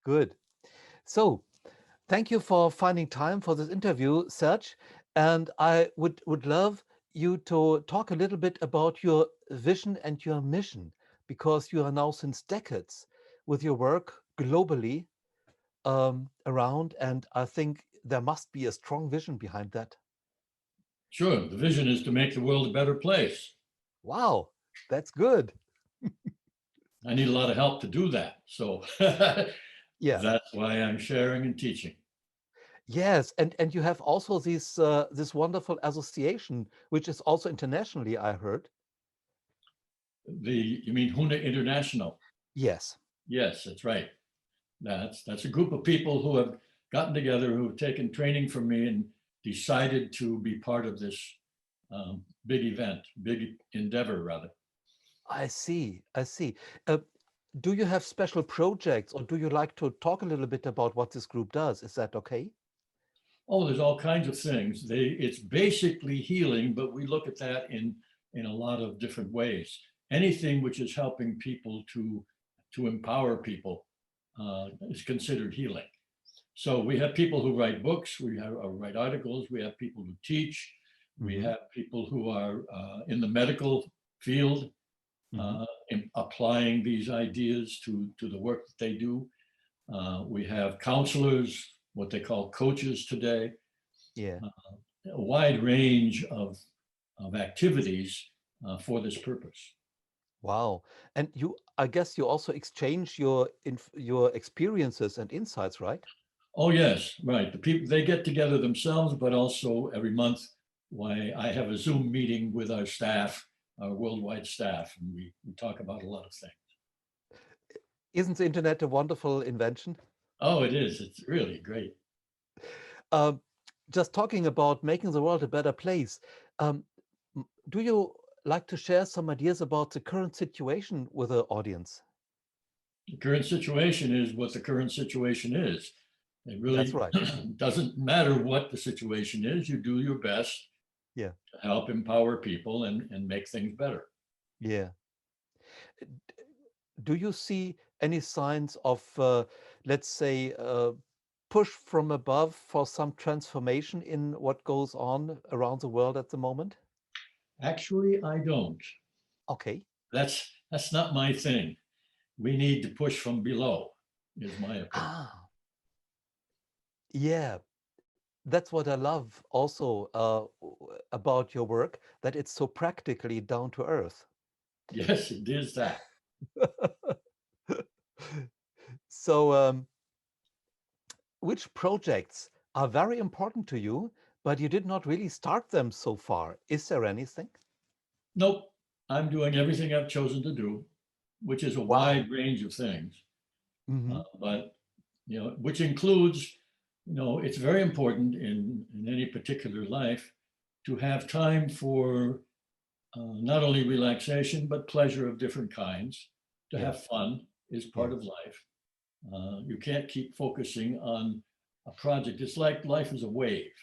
Good. So, thank you for finding time for this interview, Serge. And I would love you to talk a little bit about your vision and your mission, because you are now since decades with your work globally around, and I think there must be a strong vision behind that. Sure, the vision is to make the world a better place. Wow, that's good. I need a lot of help to do that. So Yeah. that's why I'm sharing and teaching. Yes, and you have also this wonderful association, which is also internationally, I heard. You mean Huna International? Yes. Yes, that's right. That's a group of people who have gotten together, who have taken training from me and decided to be part of this big event, big endeavor, rather. I see. I see. Uh, do you have special projects, or do you like to talk a little bit about what this group does? Is that okay? Oh, there's all kinds of things. It's basically healing, but we look at that in a lot of different ways. Anything which is helping people to empower people is considered healing. So we have people who write books, we have write articles, we have people who teach, we Hmm. have people who are in the medical field, Hmm. applying these ideas to the work that they do. We have counselors, what they call coaches today, Yeah. a wide range of activities for this purpose. Wow. And I guess you also exchange your experiences and insights, right? Oh, yes, right. The people, they get together themselves, but also every month, why I have a Zoom meeting with our staff, our worldwide staff, and we talk about a lot of things. Isn't the internet a wonderful invention? Oh, it is. It's really great. Um, just talking about making the world a better place. Um, do you like to share some ideas about the current situation with the audience? The current situation is what the current situation is. It That's really right. doesn't matter what the situation is. You do your best Yeah. to help empower people and make things better. Yeah. Do you see any signs of, let's say, push from above for some transformation in what goes on around the world at the moment? Actually, I don't. Okay. That's not my thing. We need to push from below, is my opinion. Ah, yeah. That's what I love also about your work, that it's so practically down to earth. Yes, it is that. So, which projects are very important to you, but you did not really start them so far? Is there anything? Nope, I'm doing everything I've chosen to do, which is a Wow. wide range of things. Hmm. But which includes, it's very important in any particular life to have time for not only relaxation but pleasure of different kinds. To Yeah. have fun is part Yeah. of life. You can't keep focusing on a project. It's like life is a wave.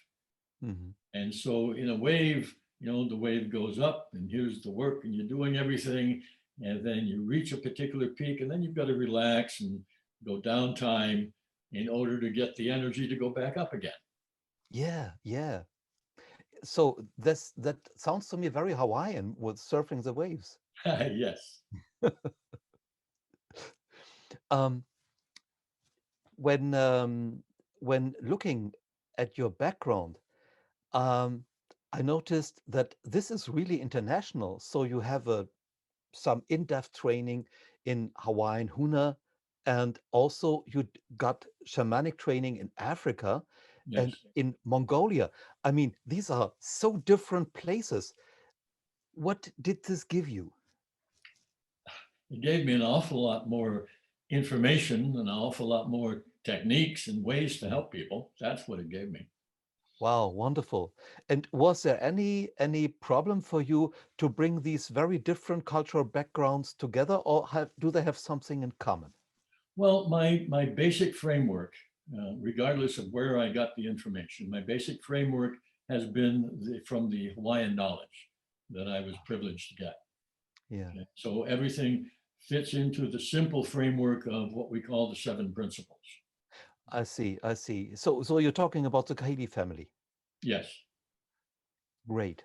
Hmm. And so in a wave, the wave goes up and here's the work and you're doing everything. And then you reach a particular peak and then you've got to relax and go down time in order to get the energy to go back up again. Yeah. Yeah. So that sounds to me very Hawaiian with surfing the waves. Yes. Um, when um, when looking at your background, um, I noticed that this is really international. So you have some in-depth training in Hawaiian Huna, and also you got shamanic training in Africa and Yes. in Mongolia. I mean, these are so different places. What did this give you? It gave me an awful lot more information, an awful lot more techniques and ways to Yeah. help people. That's what it gave me. Wow, wonderful. And was there any problem for you to bring these very different cultural backgrounds together, or do they have something in common? Well, my basic framework, regardless of where I got the information, my basic framework has been from the Hawaiian knowledge that I was privileged to get. Yeah. Okay? So everything fits into the simple framework of what we call the 7 principles. I see, I see. So you're talking about the Kahlil family. Yes. Great.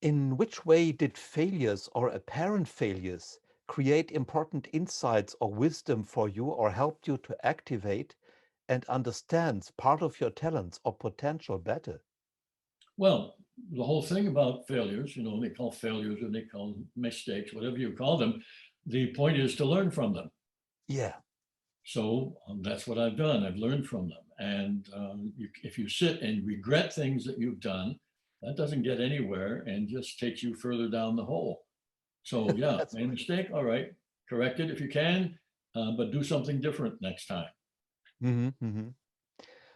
In which way did failures or apparent failures create important insights or wisdom for you or helped you to activate and understand part of your talents or potential better? Well, the whole thing about failures, they call failures or they call mistakes, whatever you call them, the point is to learn from them. Yeah. So that's what I've done. I've learned from them. And if you sit and regret things that you've done, that doesn't get anywhere and just takes you further down the hole. So yeah, That's made a right. mistake. All right, correct it if you can, but do something different next time.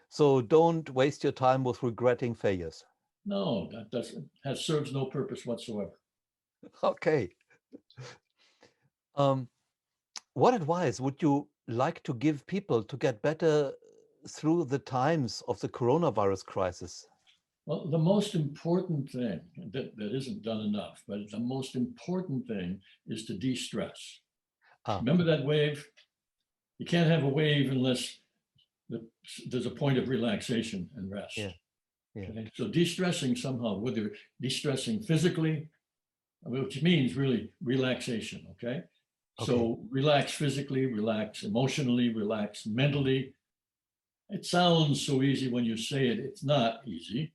So don't waste your time with regretting failures. No, that doesn't serves no purpose whatsoever. Okay. Um, what advice would you like to give people to get better through the times of the coronavirus crisis? Well, the most important thing that isn't done enough, but the most important thing is to de-stress. Ah, Remember that wave? You can't have a wave unless there's a point of relaxation and rest. yeah, yeah. Okay? So de-stressing somehow, whether de-stressing physically, which means really relaxation, okay? Okay. So relax physically, relax emotionally, relax mentally. It sounds so easy when you say it. It's not easy.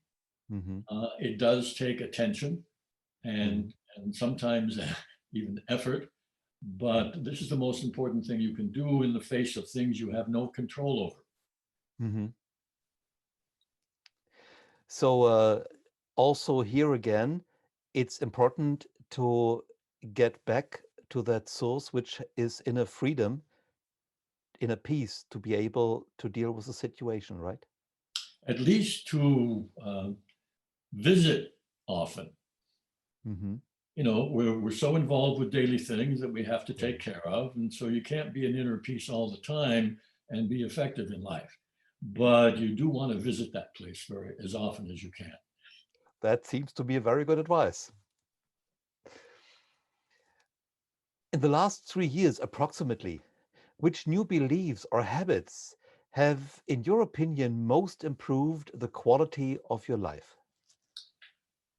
Mm-hmm. It does take attention Mm-hmm. and sometimes even effort. But this is the most important thing you can do in the face of things you have no control over. Mm-hmm. So also here again, it's important to get back to that source, which is in a freedom, in a peace to be able to deal with the situation, right? At least to visit often. Mm-hmm. We're so involved with daily things that we have to Yeah. take care of. And so you can't be in inner peace all the time and be effective in life. But you do want to visit that place as often as you can. That seems to be a very good advice. In the last 3 years, approximately, which new beliefs or habits have, in your opinion, most improved the quality of your life?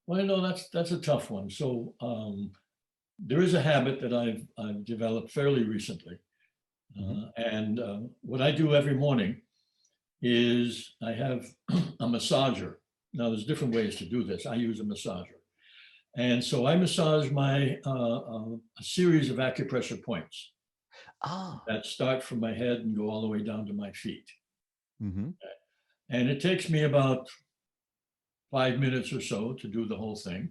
Well, that's a tough one. So there is a habit that I've developed fairly recently. Mm-hmm. And what I do every morning is I have a massager. Now, there's different ways to do this. I use a massager. And so I massage a series of acupressure points Ah. that start from my head and go all the way down to my feet. Mm-hmm. And it takes me about 5 minutes or so to do the whole thing.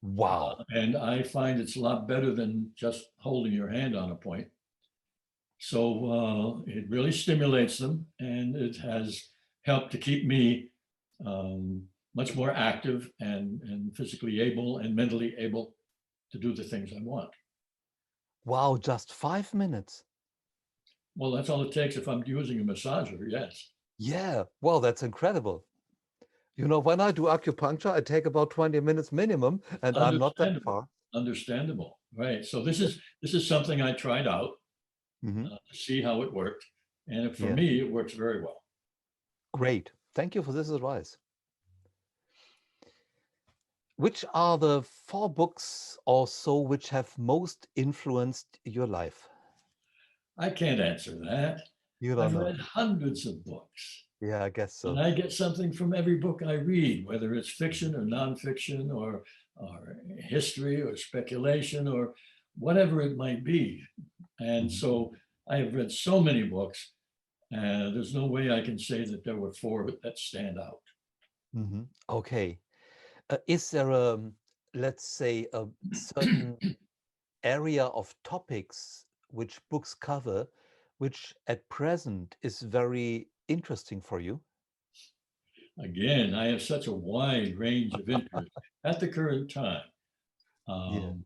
Wow. And I find it's a lot better than just holding your hand on a point. So it really stimulates them, and it has helped to keep me much more active and physically able and mentally able to do the things I want. Wow, just 5 minutes. Well, that's all it takes if I'm using a massager, yes. Yeah, well, that's incredible. You know, when I do acupuncture, I take about 20 minutes minimum, and I'm not that Understandable, far. understandable, right? So this is something I tried out Hmm. to see how it worked, and for Yeah, me, it works very well. great. Thank you for this advice. Which are the 4 books or so which have most influenced your life? I can't answer that. You don't I've know. read hundreds of books. Yeah, I guess And so. I get something from every book I read, whether it's fiction or nonfiction or history or speculation or whatever it might be. And Mhm. so I have read so many books, and there's no way I can say that there were 4 that stand out. Mhm. Okay. Is there a, let's say, a certain area of topics which books cover, which at present is very interesting for you? Again, I have such a wide range of interests at the current time. Yeah. Um,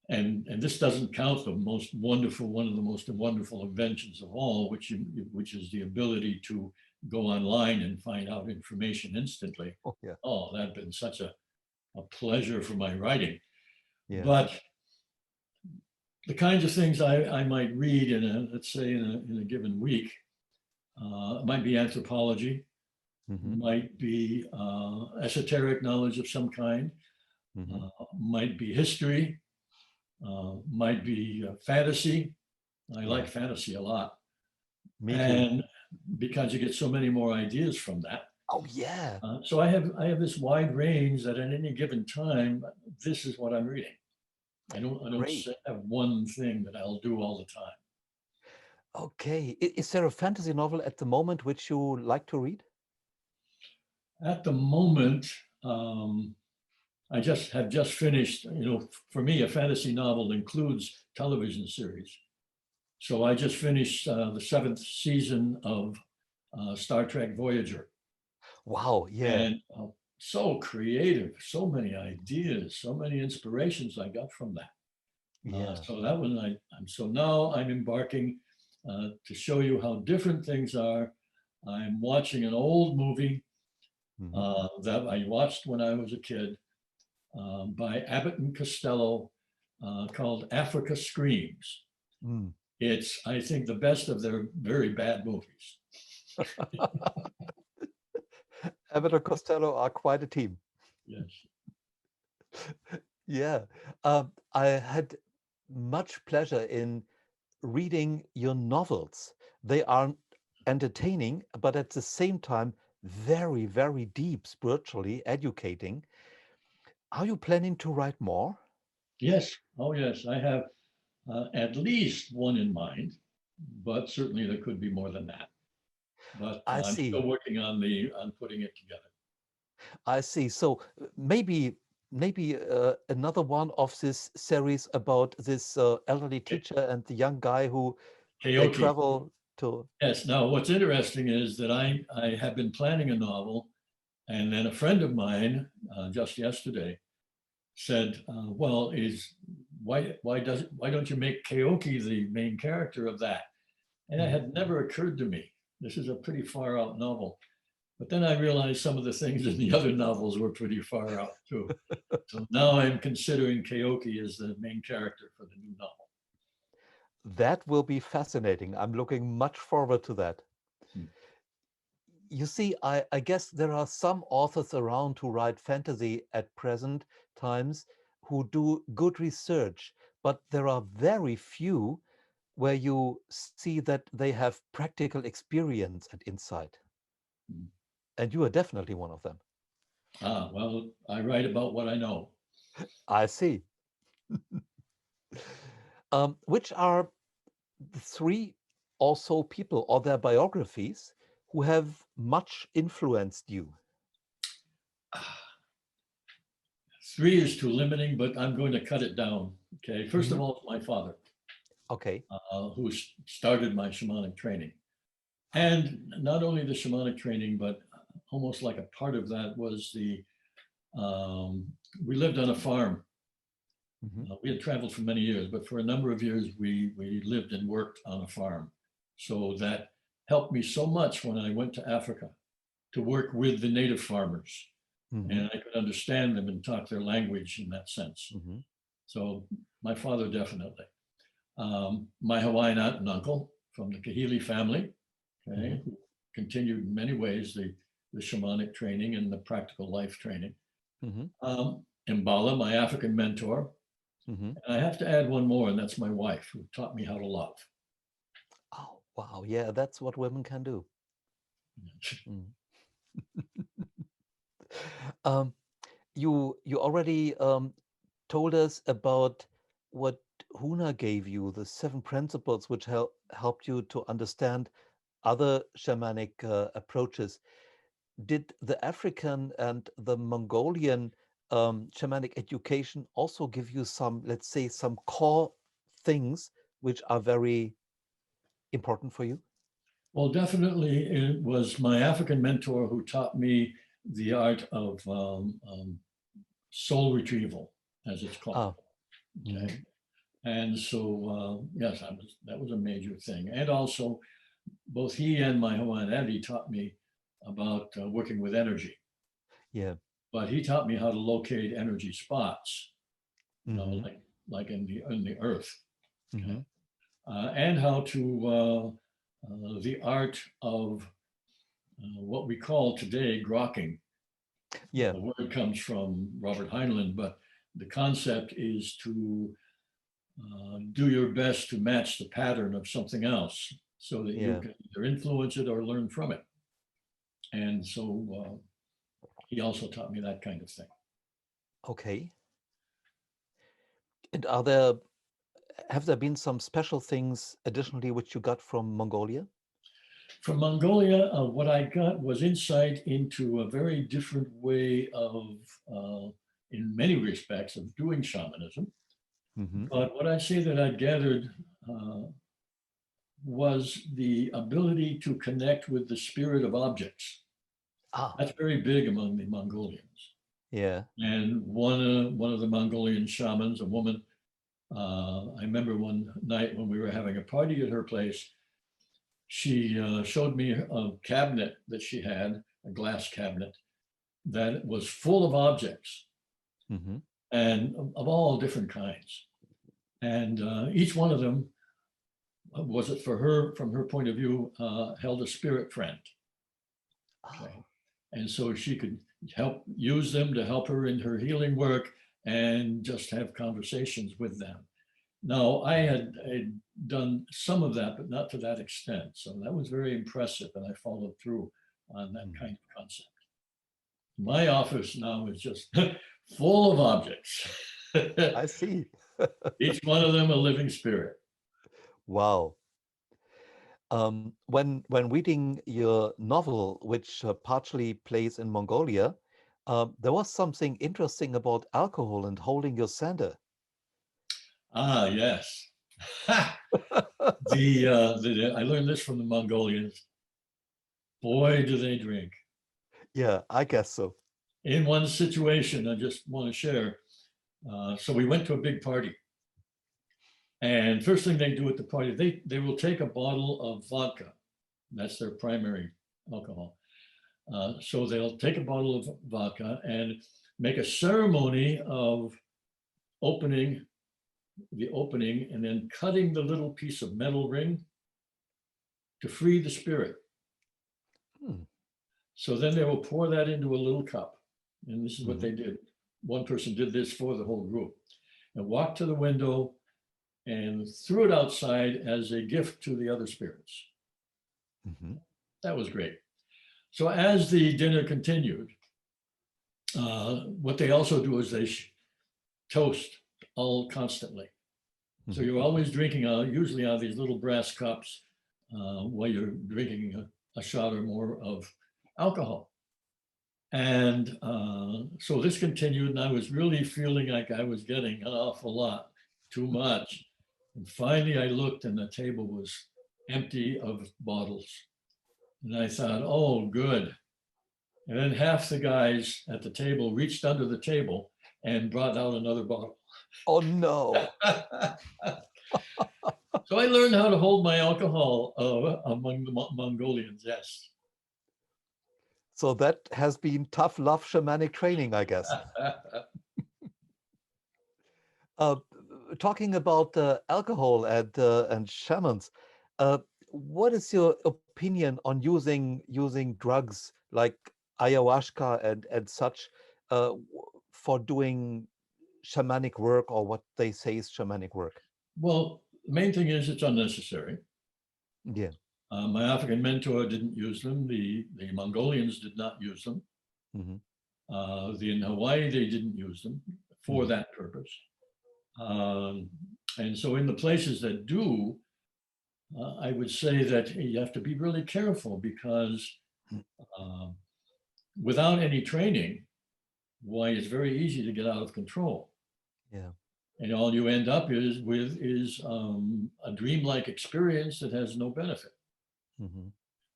and this doesn't count the most wonderful, one of the most wonderful inventions of all, which is the ability to go online and find out information instantly. Oh, yeah. Oh, that'd been such a pleasure for my writing. Yeah. But the kinds of things I might read in a, let's say in a given week, might be anthropology, Hmm. might be esoteric knowledge of some kind, Hmm. might be history, might be fantasy. I Yeah. like fantasy a lot. Me too. And because you get so many more ideas from that. Oh, yeah. So I have this wide range that at any given time, this is what I'm reading. I don't Great. have one thing that I'll do all the time. Okay. Is there a fantasy novel at the moment which you like to read? At the moment, I just finished, for me, a fantasy novel includes television series. So I just finished the seventh season of Star Trek Voyager. Wow. Yeah. And so creative, so many ideas, so many inspirations I got from that. Yeah. So that was so now I'm embarking to show you how different things are. I'm watching an old movie Hmm. that I watched when I was a kid by Abbott and Costello called Africa Screams. Mm. It's, I think, the best of their very bad movies. Abbott and Costello are quite a team. Yes. Yeah. I had much pleasure in reading your novels. They are entertaining, but at the same time, very, very deep, spiritually educating. Are you planning to write more? Yes. Oh, yes. I have at least one in mind, but certainly there could be more than that. But I I'm see. still working on putting it together. I see. So maybe another one of this series about this elderly teacher and the young guy who they Keoki. travel to. Yes. Now, what's interesting is that I have been planning a novel, and then a friend of mine just yesterday said, "Well, why don't you make Keoki the main character of that?" And it Mhm. had never occurred to me. This is a pretty far out novel. But then I realized some of the things in the other novels were pretty far out too. So now I'm considering Keoki as the main character for the new novel. That will be fascinating. I'm looking much forward to that. Hmm. You see, I guess there are some authors around who write fantasy at present times who do good research, but there are very few where you see that they have practical experience and insight. Hmm. And you are definitely one of them. Well, I write about what I know. I see. Which are the three also people or their biographies who have much influenced you? Three is too limiting, but I'm going to cut it down. Okay. First of Mhm. all, my father, Okay. who started my shamanic training. And not only the shamanic training, but almost like a part of that was we lived on a farm. Mhm. We had traveled for many years, but for a number of years, we lived and worked on a farm. So that helped me so much when I went to Africa to work with the native farmers. Mhm. And I could understand them and talk their language in that sense. Mhm. So my father definitely. My Hawaiian aunt and uncle from the Kahili family, Mhm. okay, who continued in many ways the shamanic training and the practical life training. Mhm. Mbala, my African mentor. Mhm. And I have to add one more, and that's my wife, who taught me how to love. Oh, wow. Yeah, that's what women can do. Mm. Um, you already told us about what Huna gave you, the seven principles which helped you to understand other shamanic approaches. Did the African and the Mongolian shamanic education also give you some, let's say, some core things which are very important for you? Well, definitely, it was my African mentor who taught me the art of soul retrieval, as it's called. Ah, Okay. mhm. And so, yes, that was a major thing. And also both he and my Hawaiian auntie taught me about working with energy. Yeah. But he taught me how to locate energy spots, Mm-hmm. like in the earth, Mm-hmm. okay? And how to the art of what we call today grokking. Yeah. The word comes from Robert Heinlein, but the concept is to do your best to match the pattern of something else so that you Yeah. can either influence it or learn from it. And so he also taught me that kind of thing. Okay. And have there been some special things additionally which you got from Mongolia? From Mongolia, what I got was insight into a very different way of, in many respects, of doing shamanism. Mm-hmm. But what I say that I gathered was the ability to connect with the spirit of objects. Ah, That's very big among the Mongolians. yeah. And one of the Mongolian shamans, a woman, I remember one night when we were having a party at her place, she showed me a cabinet that she had, a glass cabinet, that was full of objects Mm-hmm. and of all different kinds. And each one of them was it for her, from her point of view, held a spirit friend. Okay. Oh. And so she could use them to help her in her healing work and just have conversations with them. Now, I had done some of that, but not to that extent. So that was very impressive, and I followed through on that Mm. kind of concept. My office now is just full of objects, I see. each one of them a living spirit. Wow. When reading your novel, which partially plays in Mongolia, there was something interesting about alcohol and holding your sender. Ah, yes. I learned this from the Mongolians. Boy, do they drink. Yeah, I guess so. In one situation, I just want to share. So we went to a big party. And first thing they do at the party, they will take a bottle of vodka. That's their primary alcohol. So they'll take a bottle of vodka and make a ceremony of opening the opening and then cutting the little piece of metal ring to free the spirit. Hmm. So then they will pour that into a little cup. And this is what Mm-hmm. they did. One person did this for the whole group and walked to the window and threw it outside as a gift to the other spirits. Mm-hmm. That was great. So as the dinner continued, what they also do is they toast all constantly. So Mm-hmm. you're always drinking usually out of these little brass cups while you're drinking a shot or more of alcohol. And so this continued, and I was really feeling like I was getting an awful lot, too much. And finally, I looked, and the table was empty of bottles. And I thought, oh, good. And then half the guys at the table reached under the table and brought out another bottle. Oh no. So I learned how to hold my alcohol among the Mongolians, yes. So that has been tough love shamanic training, I guess. Uh, Talking about alcohol and shamans, uh, what is your opinion on using drugs like ayahuasca and such for doing shamanic work or what they say is shamanic work? Well, the main thing is it's unnecessary. Yeah. My African mentor didn't use them. The Mongolians did not use them. Hmm. In Hawaii, they didn't use them for Hmm. that purpose. Um, and so in the places that do, I would say that you have to be really careful because uh, without any training, why it's very easy to get out of control. Yeah. And all you end up is a dreamlike experience that has no benefit, Hmm.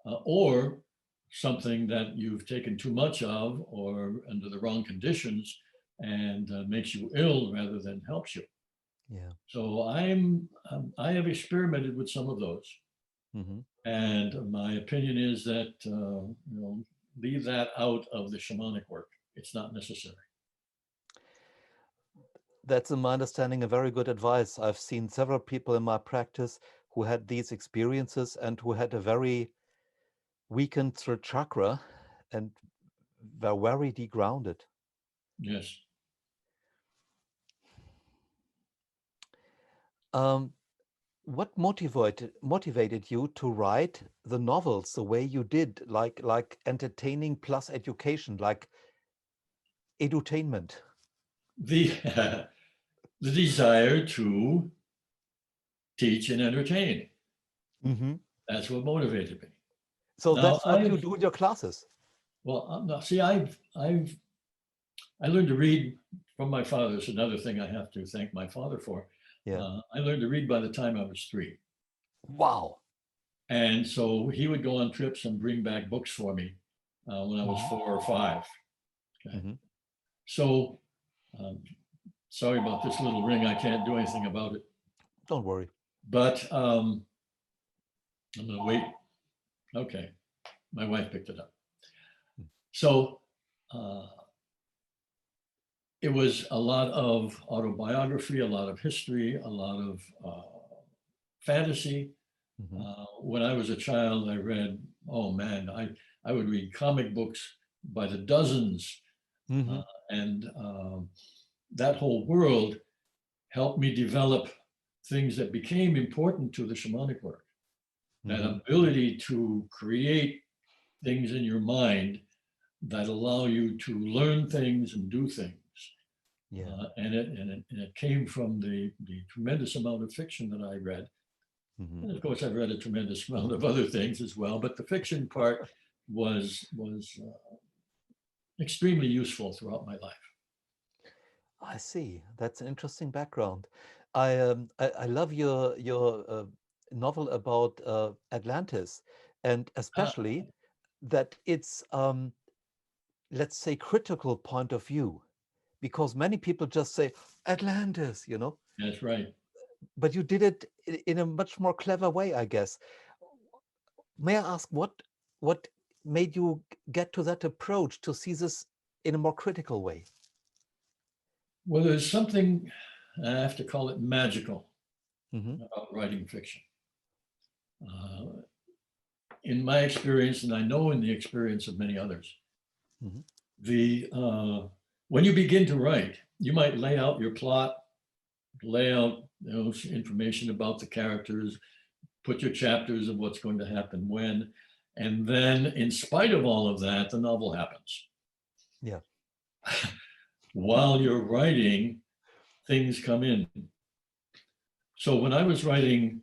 or something that you've taken too much of, or under the wrong conditions, and makes you ill rather than helps you. Yeah. So I have experimented with some of those. Hmm. And my opinion is that, leave that out of the shamanic work. It's not necessary. That's, in my understanding, a very good advice. I've seen several people in my practice who had these experiences and who had a very weakened third chakra and were very degrounded. Yes. Um, what motivated you to write the novels the way you did, like entertaining plus education, like edutainment? The, the desire to teach and entertain. Mm-hmm. That's what motivated me. So Now that's what you do in your classes. see, I learned to read from my father. It's another thing I have to thank my father for. Yeah. I learned to read by the time I was 3. Wow. And so he would go on trips and bring back books for me when I was Mm-hmm. 4 or 5. Okay. Mm-hmm. So, um, sorry about this little ring. I can't do anything about it. Don't worry. But I'm going to wait. Okay. My wife picked it up. So uh, it was a lot of autobiography, a lot of history, a lot of fantasy. Mm-hmm. When I was a child, I read, oh man, I would read comic books by the dozens. Mm-hmm. Uh, and that whole world helped me develop things that became important to the shamanic work. That Mm-hmm. ability to create things in your mind that allow you to learn things and do things. Yeah. And it came from the tremendous amount of fiction that I read. Mm-hmm. And of course, I've read a tremendous amount of other things as well, but the fiction part was extremely useful throughout my life. I see. That's an interesting background. I love your novel about Atlantis, and Ah, especially that it's let's say critical point of view, because many people just say Atlantis, that's right. but you did it in a much more clever way, I guess. May I ask what made you get to that approach to see this in a more critical way? Well, there's something, I have to call it magical, Mm-hmm. about writing fiction. Uh, in my experience, and I know in the experience of many others, Mm-hmm. the when you begin to write, you might lay out your plot, lay out information about the characters, put your chapters of what's going to happen when, and then, in spite of all of that, the novel happens. Yeah. While you're writing, things come in. So when I was writing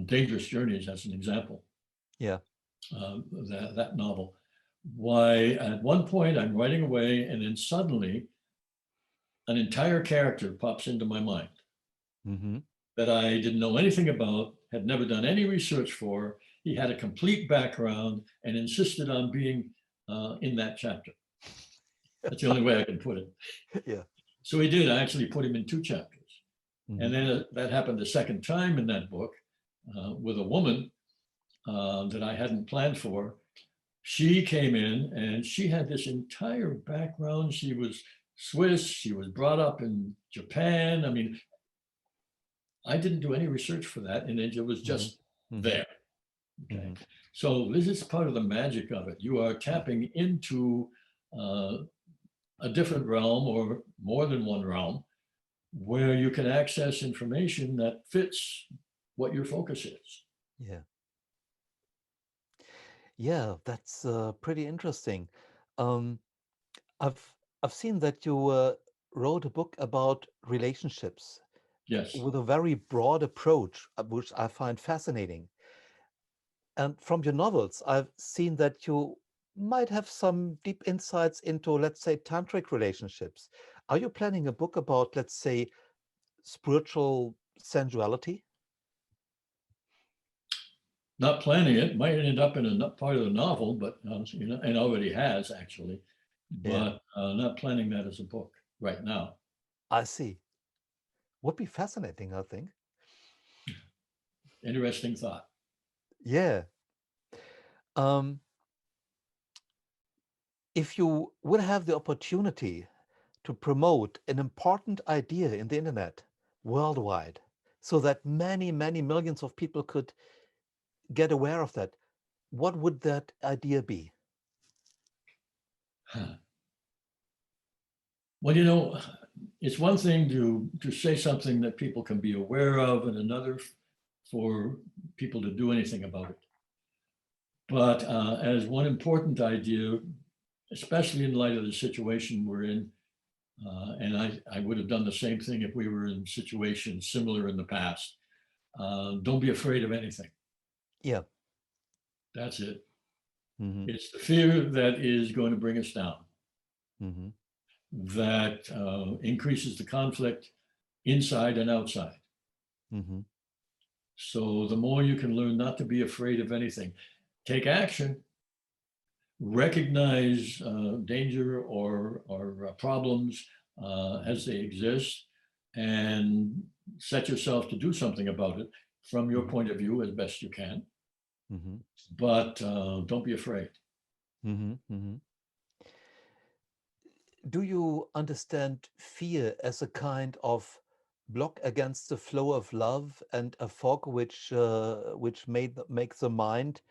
Dangerous Journeys, as an example, Yeah. that novel, why at one point I'm writing away, and then suddenly an entire character pops into my mind Mm-hmm. that I didn't know anything about, had never done any research for. He had a complete background and insisted on being in that chapter. That's the only way I can put it. Yeah. So he did. I actually put him in 2 chapters. Mm-hmm. And then that happened a second time in that book with a woman that I hadn't planned for. She came in and she had this entire background. She was Swiss. She was brought up in Japan. I mean, I didn't do any research for that, and it was Mm-hmm. just Mm-hmm. there. Okay. Mm-hmm. So this is part of the magic of it. You are tapping into uh, a different realm, or more than one realm, where you can access information that fits what your focus is. Yeah. Yeah, that's pretty interesting. Um, I've I've seen that you wrote a book about relationships Yes. with a very broad approach, which I find fascinating. And from your novels, I've seen that you might have some deep insights into, let's say, tantric relationships. Are you planning a book about, let's say, spiritual sensuality? Not planning it, might end up in a part of the novel, but and already has actually, Yeah, but not planning that as a book right now. I see. Would be fascinating, I think. Interesting thought. Yeah. Um, if you would have the opportunity to promote an important idea in the internet worldwide so that many, many millions of people could get aware of that, what would that idea be? Well, it's one thing to say something that people can be aware of, and another for people to do anything about it. But as one important idea, especially in light of the situation we're in, and I would have done the same thing if we were in situations similar in the past. Don't be afraid of anything. Yeah. That's it. Mm-hmm. It's the fear that is going to bring us down, Mm-hmm. that increases the conflict inside and outside. Mm-hmm. So the more you can learn not to be afraid of anything, take action, recognize danger or problems as they exist, and set yourself to do something about it from your Mm-hmm. point of view as best you can. Mm-hmm. But don't be afraid. Mm-hmm. Mm-hmm. Do you understand fear as a kind of block against the flow of love and a fog which makes the mind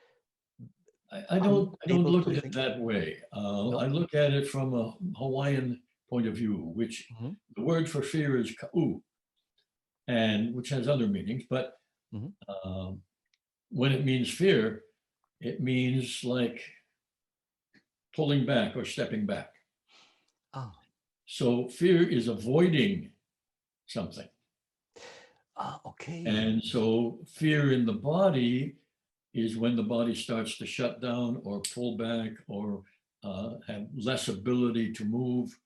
I don't unable look to at it think? that way. I No? look at it from a Hawaiian point of view, which Mm-hmm. the word for fear is ka'u, and which has other meanings. But Mm-hmm. um, when it means fear, it means like pulling back or stepping back. Ah, So fear is avoiding something. okay. And so fear in the body is when the body starts to shut down or pull back or have less ability to move.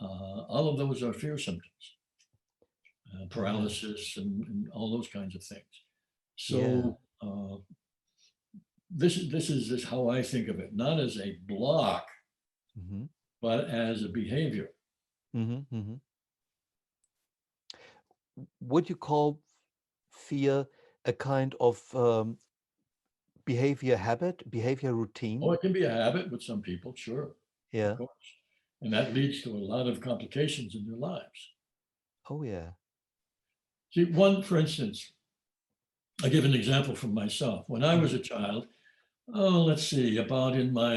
All of those are fear symptoms, Yeah. paralysis and all those kinds of things. Yeah. So this is how I think of it, not as a block, Mm-hmm. but as a behavior. Mm-hmm. Mm-hmm. Would you call fear a kind of behavior habit, behavior Oh, routine? it can be a habit with some people, sure, of Yeah. course. And that leads to a lot of complications in their lives. Oh, yeah. See, one, for instance, I give an example from myself. When I was Mm-hmm. a child, oh, let's see, about in my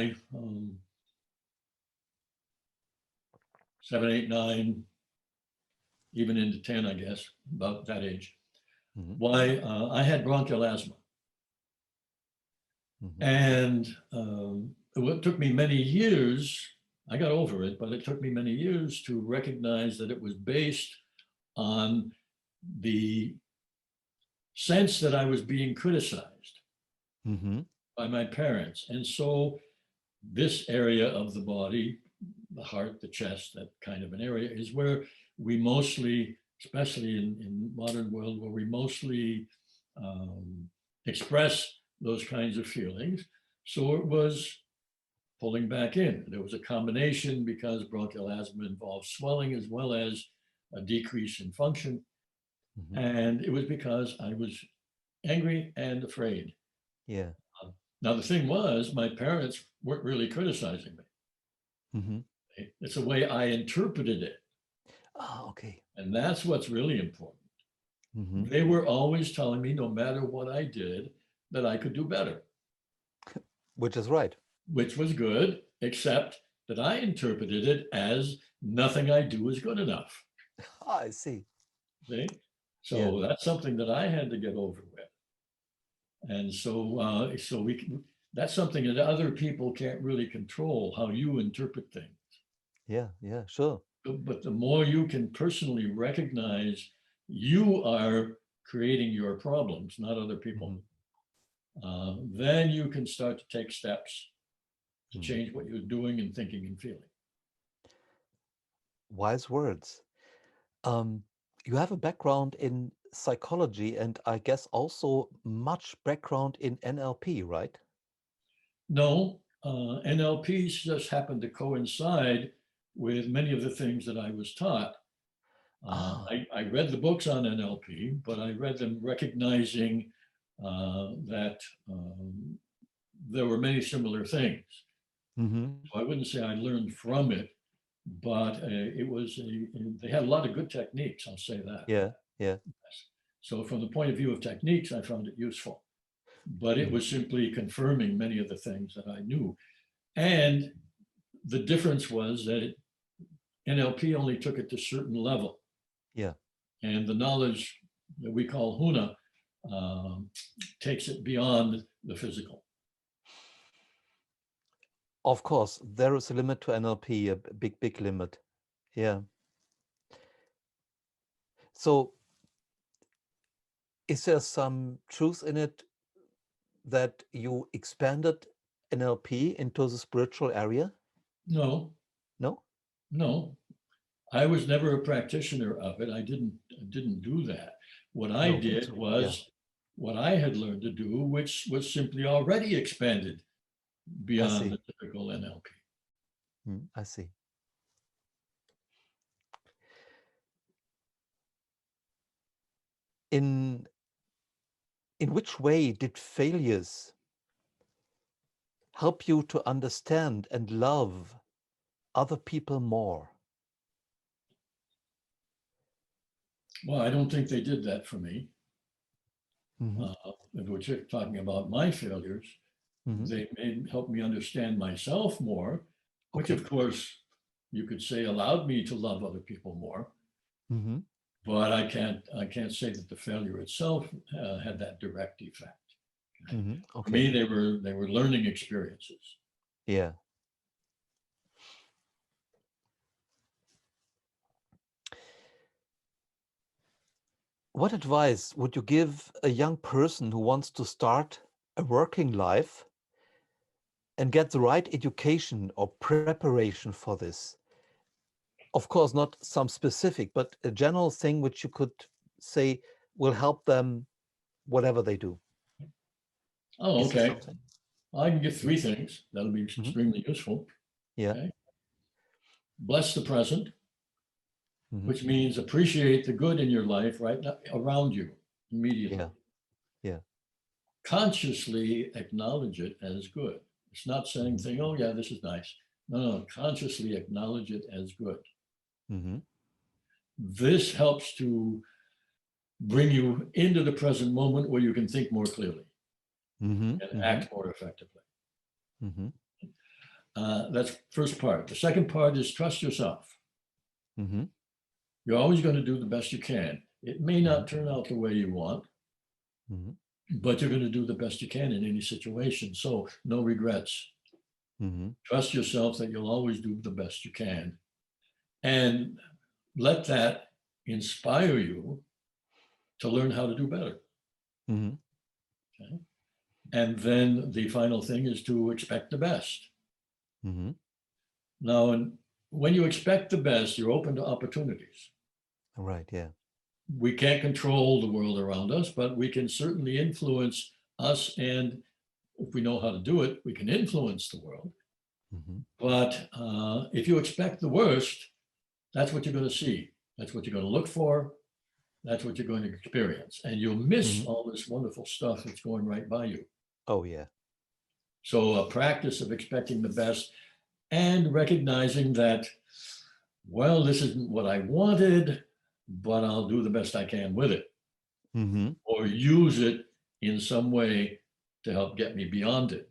7, 8, 9, even into 10, I guess, about that age, Mm-hmm. why I had bronchial asthma. Mm-hmm. And it took me many years, I got over it, but it took me many years to recognize that it was based on the sense that I was being criticized Mm-hmm. by my parents. And so this area of the body, the heart, the chest, that kind of an area, is where we mostly, especially in modern world, where we mostly express those kinds of feelings. So it was pulling back in. There was a combination because bronchial asthma involves swelling as well as a decrease in function. Mm-hmm. And it was because I was angry and afraid. Yeah. Now, the thing was, my parents weren't really criticizing me. Mm-hmm. It's the way I interpreted it. Ah, okay. And that's what's really important. Mm-hmm. They were always telling me, no matter what I did, that I could do better, Which is right. which was good, except that I interpreted it as nothing I do is good enough. Ah, I see. See? Yeah. So that's something that I had to get over with. And so that's something that other people can't really control how you interpret things. Yeah. Yeah. Sure. But the more you can personally recognize you are creating your problems, not other people, Mm-hmm. then you can start to take steps to Mm-hmm. change what you're doing and thinking and feeling. Wise words. Um, you have a background in psychology and I guess also much background in NLP, right? No, NLP just happened to coincide with many of the things that I was taught. Ah. I read the books on NLP, but I read them recognizing that there were many similar things. Mm-hmm. So I wouldn't say I learned from it, but they had a lot of good techniques, I'll say that. Yeah, yeah. So from the point of view of techniques, I found it useful, but it was simply confirming many of the things that I knew. And the difference was that NLP only took it to a certain level. Yeah. And the knowledge that we call Huna takes it beyond the physical. Of course, there is a limit to NLP, a big, big limit. Yeah. So is there some truth in it that you expanded NLP into the spiritual area? No, No? no. I was never a practitioner of it. I didn't do that. What I No, did yeah. was what I had learned to do, which was simply already expanded beyond the typical NLP. I see. In which way did failures help you to understand and love other people more? Well, I don't think they did that for me. Mm-hmm. If we're talking about my failures, they helped me understand myself more, which of course you could say allowed me to love other people more. Mm-hmm. But I can't say that the failure itself had that direct effect. Mm-hmm. For me, they were learning experiences. Yeah. What advice would you give a young person who wants to start a working life and get the right education or preparation for this? Of course, not some specific, but a general thing which you could say will help them whatever they do. Oh, Is there okay. something? I can give 3 things. That'll be extremely useful. Yeah. Okay. Bless the present, which Mm-hmm. means appreciate the good in your life right now around you immediately. Yeah. Yeah. Consciously acknowledge it as good. It's not saying, oh yeah, this is nice. No, consciously acknowledge it as good. Mm-hmm. This helps to bring you into the present moment where you can think more clearly and act more effectively. Mm-hmm. That's first part. The second part is trust yourself. Mm-hmm. You're always going to do the best you can. It may not turn out the way you want, but you're going to do the best you can in any situation. So no regrets. Trust yourself that you'll always do the best you can. And let that inspire you to learn how to do better. Okay? And then the final thing is to expect the best. Now, when you expect the best, you're open to opportunities. Right, yeah. We can't control the world around us, but we can certainly influence us. And if we know how to do it, we can influence the world. But if you expect the worst, that's what you're going to see. That's what you're going to look for. That's what you're going to experience. And you'll miss all this wonderful stuff that's going right by you. Oh, yeah. So a practice of expecting the best and recognizing that, well, this isn't what I wanted, but I'll do the best I can with it. Or use it in some way to help get me beyond it.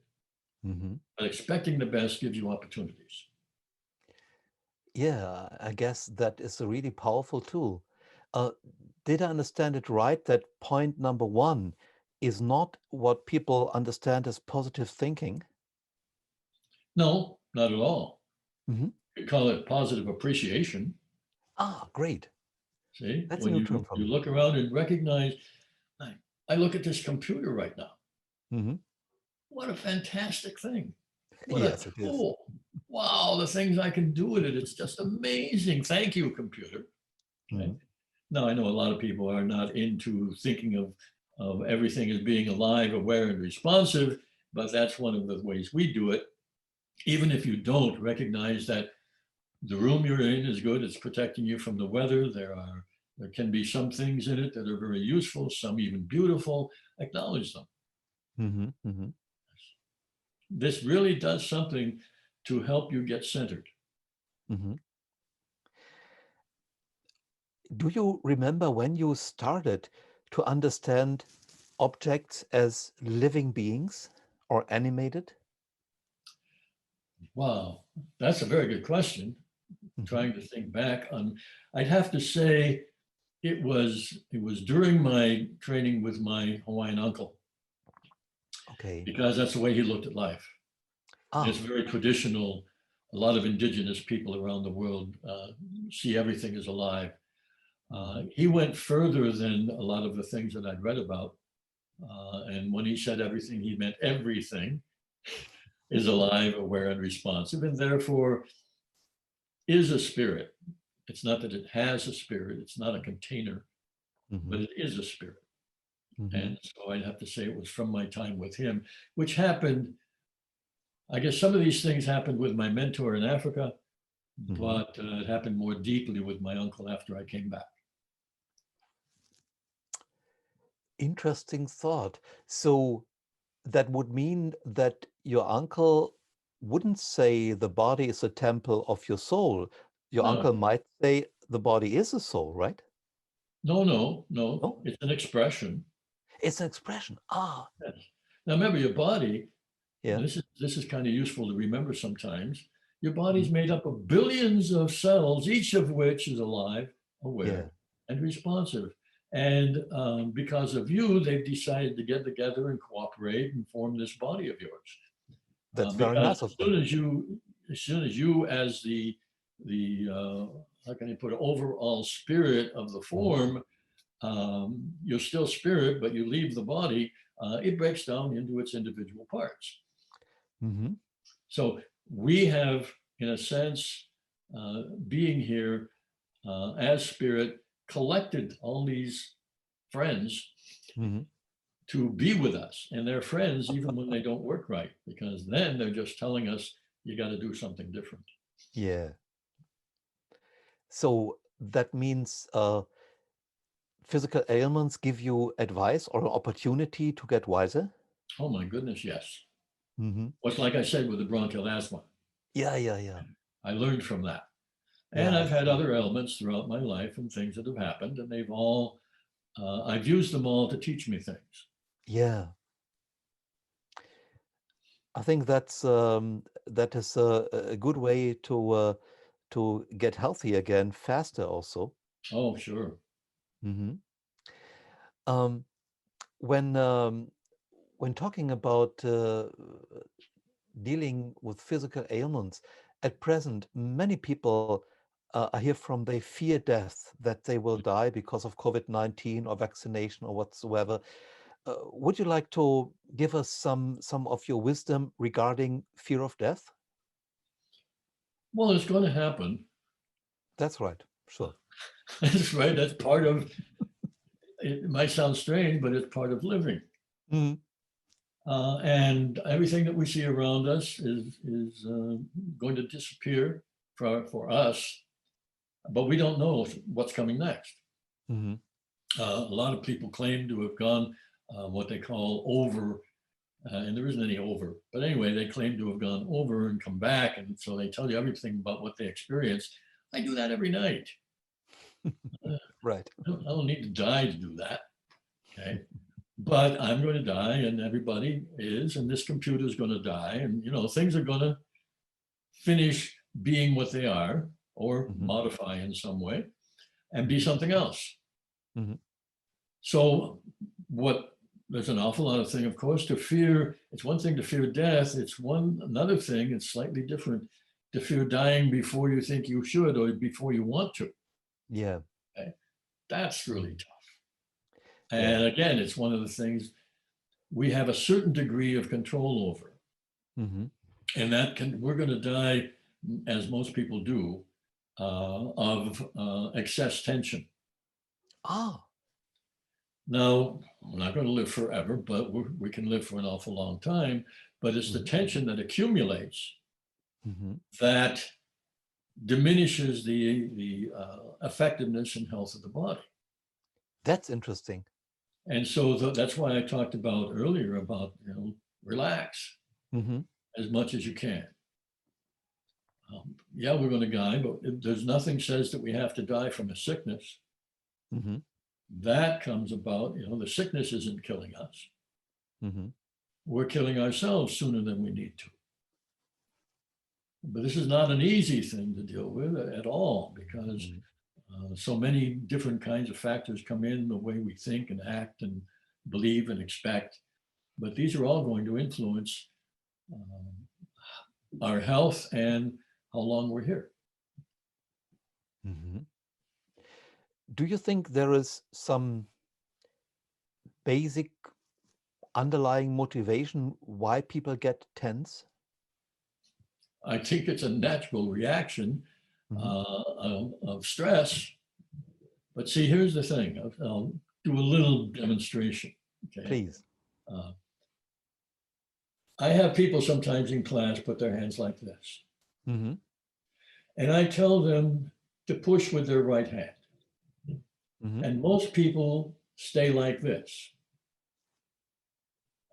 But expecting the best gives you opportunities. Yeah, I guess that is a really powerful tool. Did I understand it right that point number 1 is not what people understand as positive thinking? No, not at all. You call it positive appreciation. Ah, great. See, That's when a new term for you me. look around and recognize, I look at this computer right now. What a fantastic thing. What Yes, a it is. tool. Wow, the things I can do with it. It's just amazing. Thank you, computer. Okay. Now, I know a lot of people are not into thinking of everything as being alive, aware, and responsive, but that's one of the ways we do it. Even if you don't recognize that the room you're in is good, it's protecting you from the weather. There are There can be some things in it that are very useful, some even beautiful. Acknowledge them. Mm-hmm. Mm-hmm. This really does something to help you get centered. Mm-hmm. Do you remember when you started to understand objects as living beings or animated? Wow, that's a very good question. Mm-hmm. Trying to think back on, I'd have to say it was during my training with my Hawaiian uncle, Okay. because that's the way he looked at life. And it's Ah. very traditional. A lot of indigenous people around the world see everything as alive. Mm-hmm. He went further than a lot of the things that I'd read about. And when he said everything, he meant everything is alive, aware, and responsive, and therefore is a spirit. It's not that it has a spirit, it's not a container, but Mm-hmm. it is a spirit. Mm-hmm. And so I'd have to say it was from my time with him, which happened. I guess some of these things happened with my mentor in Africa, Mm-hmm. but it happened more deeply with my uncle after I came back. Interesting thought. So that would mean that your uncle wouldn't say the body is a temple of your soul. Your No, uncle might say the body is a soul, right? no, no, no. No, It's an expression. it's an expression. Ah, Yes. Now remember, your body, yeah. this is kind of useful to remember sometimes. Your Mhm. body's made up of billions of cells, each of which is alive, aware, Yeah, and responsive. And because of you, they've decided to get together and cooperate and form this body of yours. that's very Because nice of them. as soon as you, as the how can I put it, overall spirit of the Mhm. form, you're still spirit, but you leave the body. It breaks down into its individual parts. Mhm. So we have, in a sense, being here as spirit, collected all these friends Mhm. to be with us, and they're friends even when they don't work right, because then they're just telling us you got to do something different. Yeah. So that means physical ailments give you advice or an opportunity to get wiser? Oh my goodness, yes. Hmm. What's like I said with the bronchial asthma, Yeah, yeah, yeah. I learned from that. Yeah, And I I've had see. other ailments throughout my life and things that have happened, and they've all, I've used them all to teach me things. Yeah. I think that is a good way to get healthy again faster also. Oh, sure. Hmm. Um, when um, when talking about dealing with physical ailments, at present, many people I hear from they fear death, that they will die because of COVID-19 or vaccination or whatsoever. Would you like to give us some of your wisdom regarding fear of death? Well, it's going to happen. That's right. Sure. That's right. That's part of, it might sound strange, but it's part of living. Mhm. And everything that we see around us is going to disappear for us, but we don't know what's coming next. Mhm. A lot of people claim to have gone what they call over, and there isn't any over. But anyway, they claim to have gone over and come back, and so they tell you everything about what they experienced. I do that every night. Right. I don't need to die to do that. Okay. But I'm going to die, and everybody is, and this computer is going to die, and things are going to finish being what they are, or Mhm. modify in some way, and be Mhm. something else. Mhm. So, what there's an awful lot of thing, of course, to fear. It's one thing to fear death. It's another thing. It's slightly different to fear dying before you think you should or before you want to. Yeah. Okay? That's really Mhm. tough. Yeah. And again, it's one of the things we have a certain degree of control over. Mhm. And we're going to die, as most people do, of excess tension. Ah. Now, we're not going to live forever, but we can live for an awful long time. But it's the Mhm. tension that accumulates Mhm. that diminishes the effectiveness and health of the body. That's interesting. And so that's why I talked about earlier about, relax Mm-hmm. as much as you can. Yeah, we're going to die, but there's nothing says that we have to die from a sickness. Mm-hmm. That comes about, the sickness isn't killing us. Mm-hmm. We're killing ourselves sooner than we need to. But this is not an easy thing to deal with at all, because so many different kinds of factors come in, the way we think and act and believe and expect. But these are all going to influence our health and how long we're here. Mm-hmm. Do you think there is some basic underlying motivation why people get tense? I think it's a natural reaction of stress. But see, here's the thing. I'll do a little demonstration. Okay. Please. I have people sometimes in class put their hands like this. Mm-hmm. And I tell them to push with their right hand. Mm-hmm. And most people stay like this.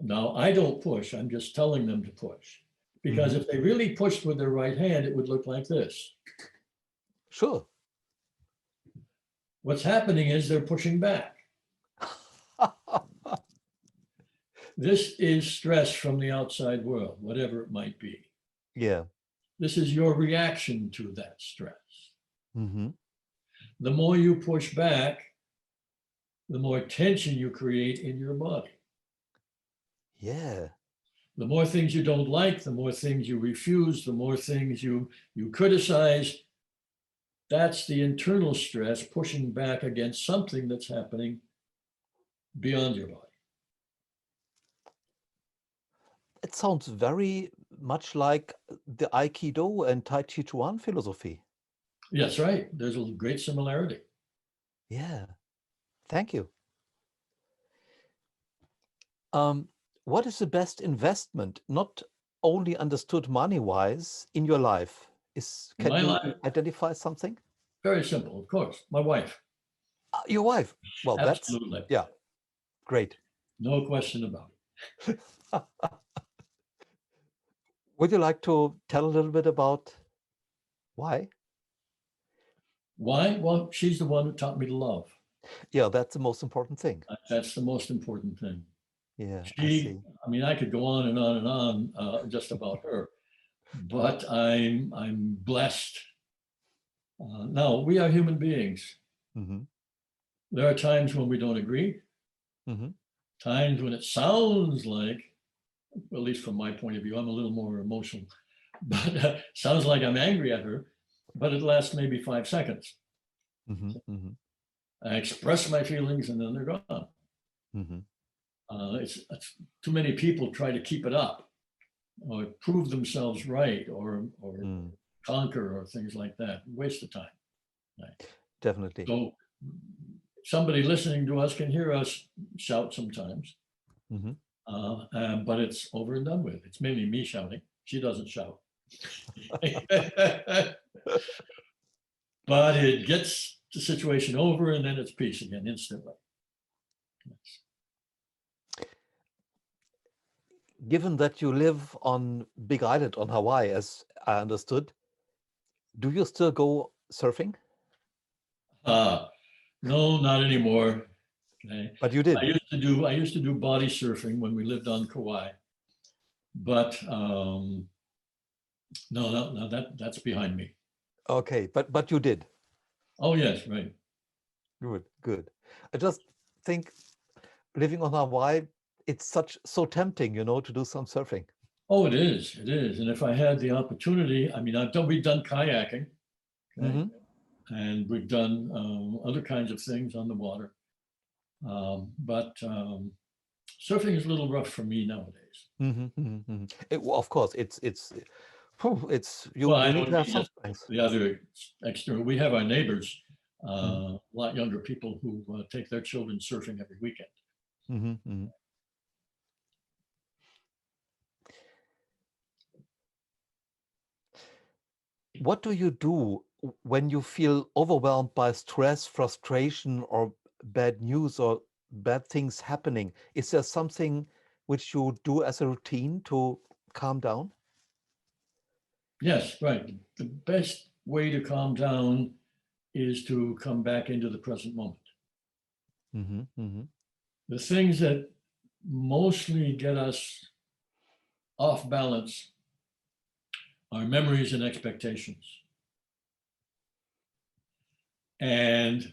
Now, I don't push. I'm just telling them to push. Because if they really pushed with their right hand, it would look like this. Sure. What's happening is they're pushing back. This is stress from the outside world, whatever it might be. Yeah. This is your reaction to that stress. Mm-hmm. The more you push back, the more tension you create in your body. Yeah. The more things you don't like, the more things you refuse, the more things you criticize. That's the internal stress pushing back against something that's happening beyond your body. It sounds very much like the Aikido and Tai Chi Chuan philosophy. Yes, right. There's a great similarity. Yeah. Thank you. What is the best investment, not only understood money-wise, in your life? Can My you life, identify something? very simple, of course. My wife. Your wife. Well, Absolutely. that's, yeah, great. No question about it. Would you like to tell a little bit about why? Why? Well, she's the one who taught me to love. Yeah, that's the most important thing. That's the most important thing. Yeah, I see. I mean, I could go on and on and on just about her, but I'm blessed. Now, we are human beings. Mm-hmm. There are times when we don't agree, times when it sounds like, well, at least from my point of view, I'm a little more emotional, but sounds like I'm angry at her, but it lasts maybe 5 seconds. I express my feelings and then they're gone. It's too many people try to keep it up or prove themselves right or conquer or things like that. Waste of time. Right? Definitely. So somebody listening to us can hear us shout sometimes, but it's over and done with. It's mainly me shouting. She doesn't shout. But it gets the situation over and then it's peace again instantly. Given that you live on Big Island on Hawaii, as I understood, do you still go surfing? No, not anymore. Okay. But you did. I used to do body surfing when we lived on Kauai, but no, that's behind me. Okay, but you did. Oh yes, right. Good. I just think living on Hawaii, it's so tempting, to do some surfing. Oh, it is. And if I had the opportunity, I mean, we've done kayaking, okay? And we've done other kinds of things on the water. But surfing is a little rough for me nowadays. Well, of course, it's you Well, I need don't to have mean some just strength. the other external. We have our neighbors, a lot younger people who take their children surfing every weekend. what do you do when you feel overwhelmed by stress, frustration, or bad news or bad things happening? Is there something which you do as a routine to calm down? Yes, right. The best way to calm down is to come back into the present moment. Mm-hmm, mm-hmm, The things that mostly get us off balance are memories and expectations. And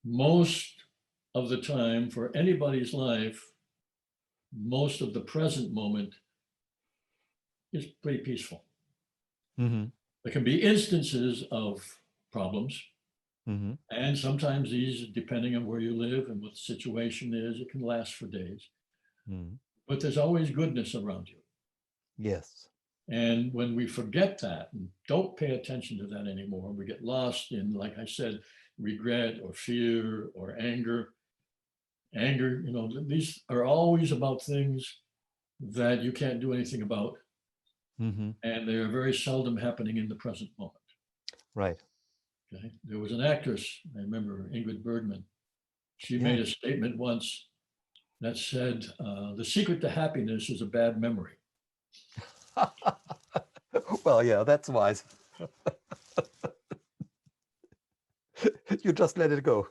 most of the time, for anybody's life, most of the present moment is pretty peaceful. mm-hmm, There can be instances of problems, mm-hmm, and sometimes these, depending on where you live and what the situation is, it can last for days. mm-hmm. But there's always goodness around you. Yes. And when we forget that and don't pay attention to that anymore, we get lost in, like I said, regret or fear or anger. Anger, these are always about things that you can't do anything about. Mm-hmm. And they are very seldom happening in the present moment. Right. Okay. There was an actress, I remember Ingrid Bergman. She Yeah. made a statement once that said, the secret to happiness is a bad memory. Well, yeah, that's wise. You just let it go.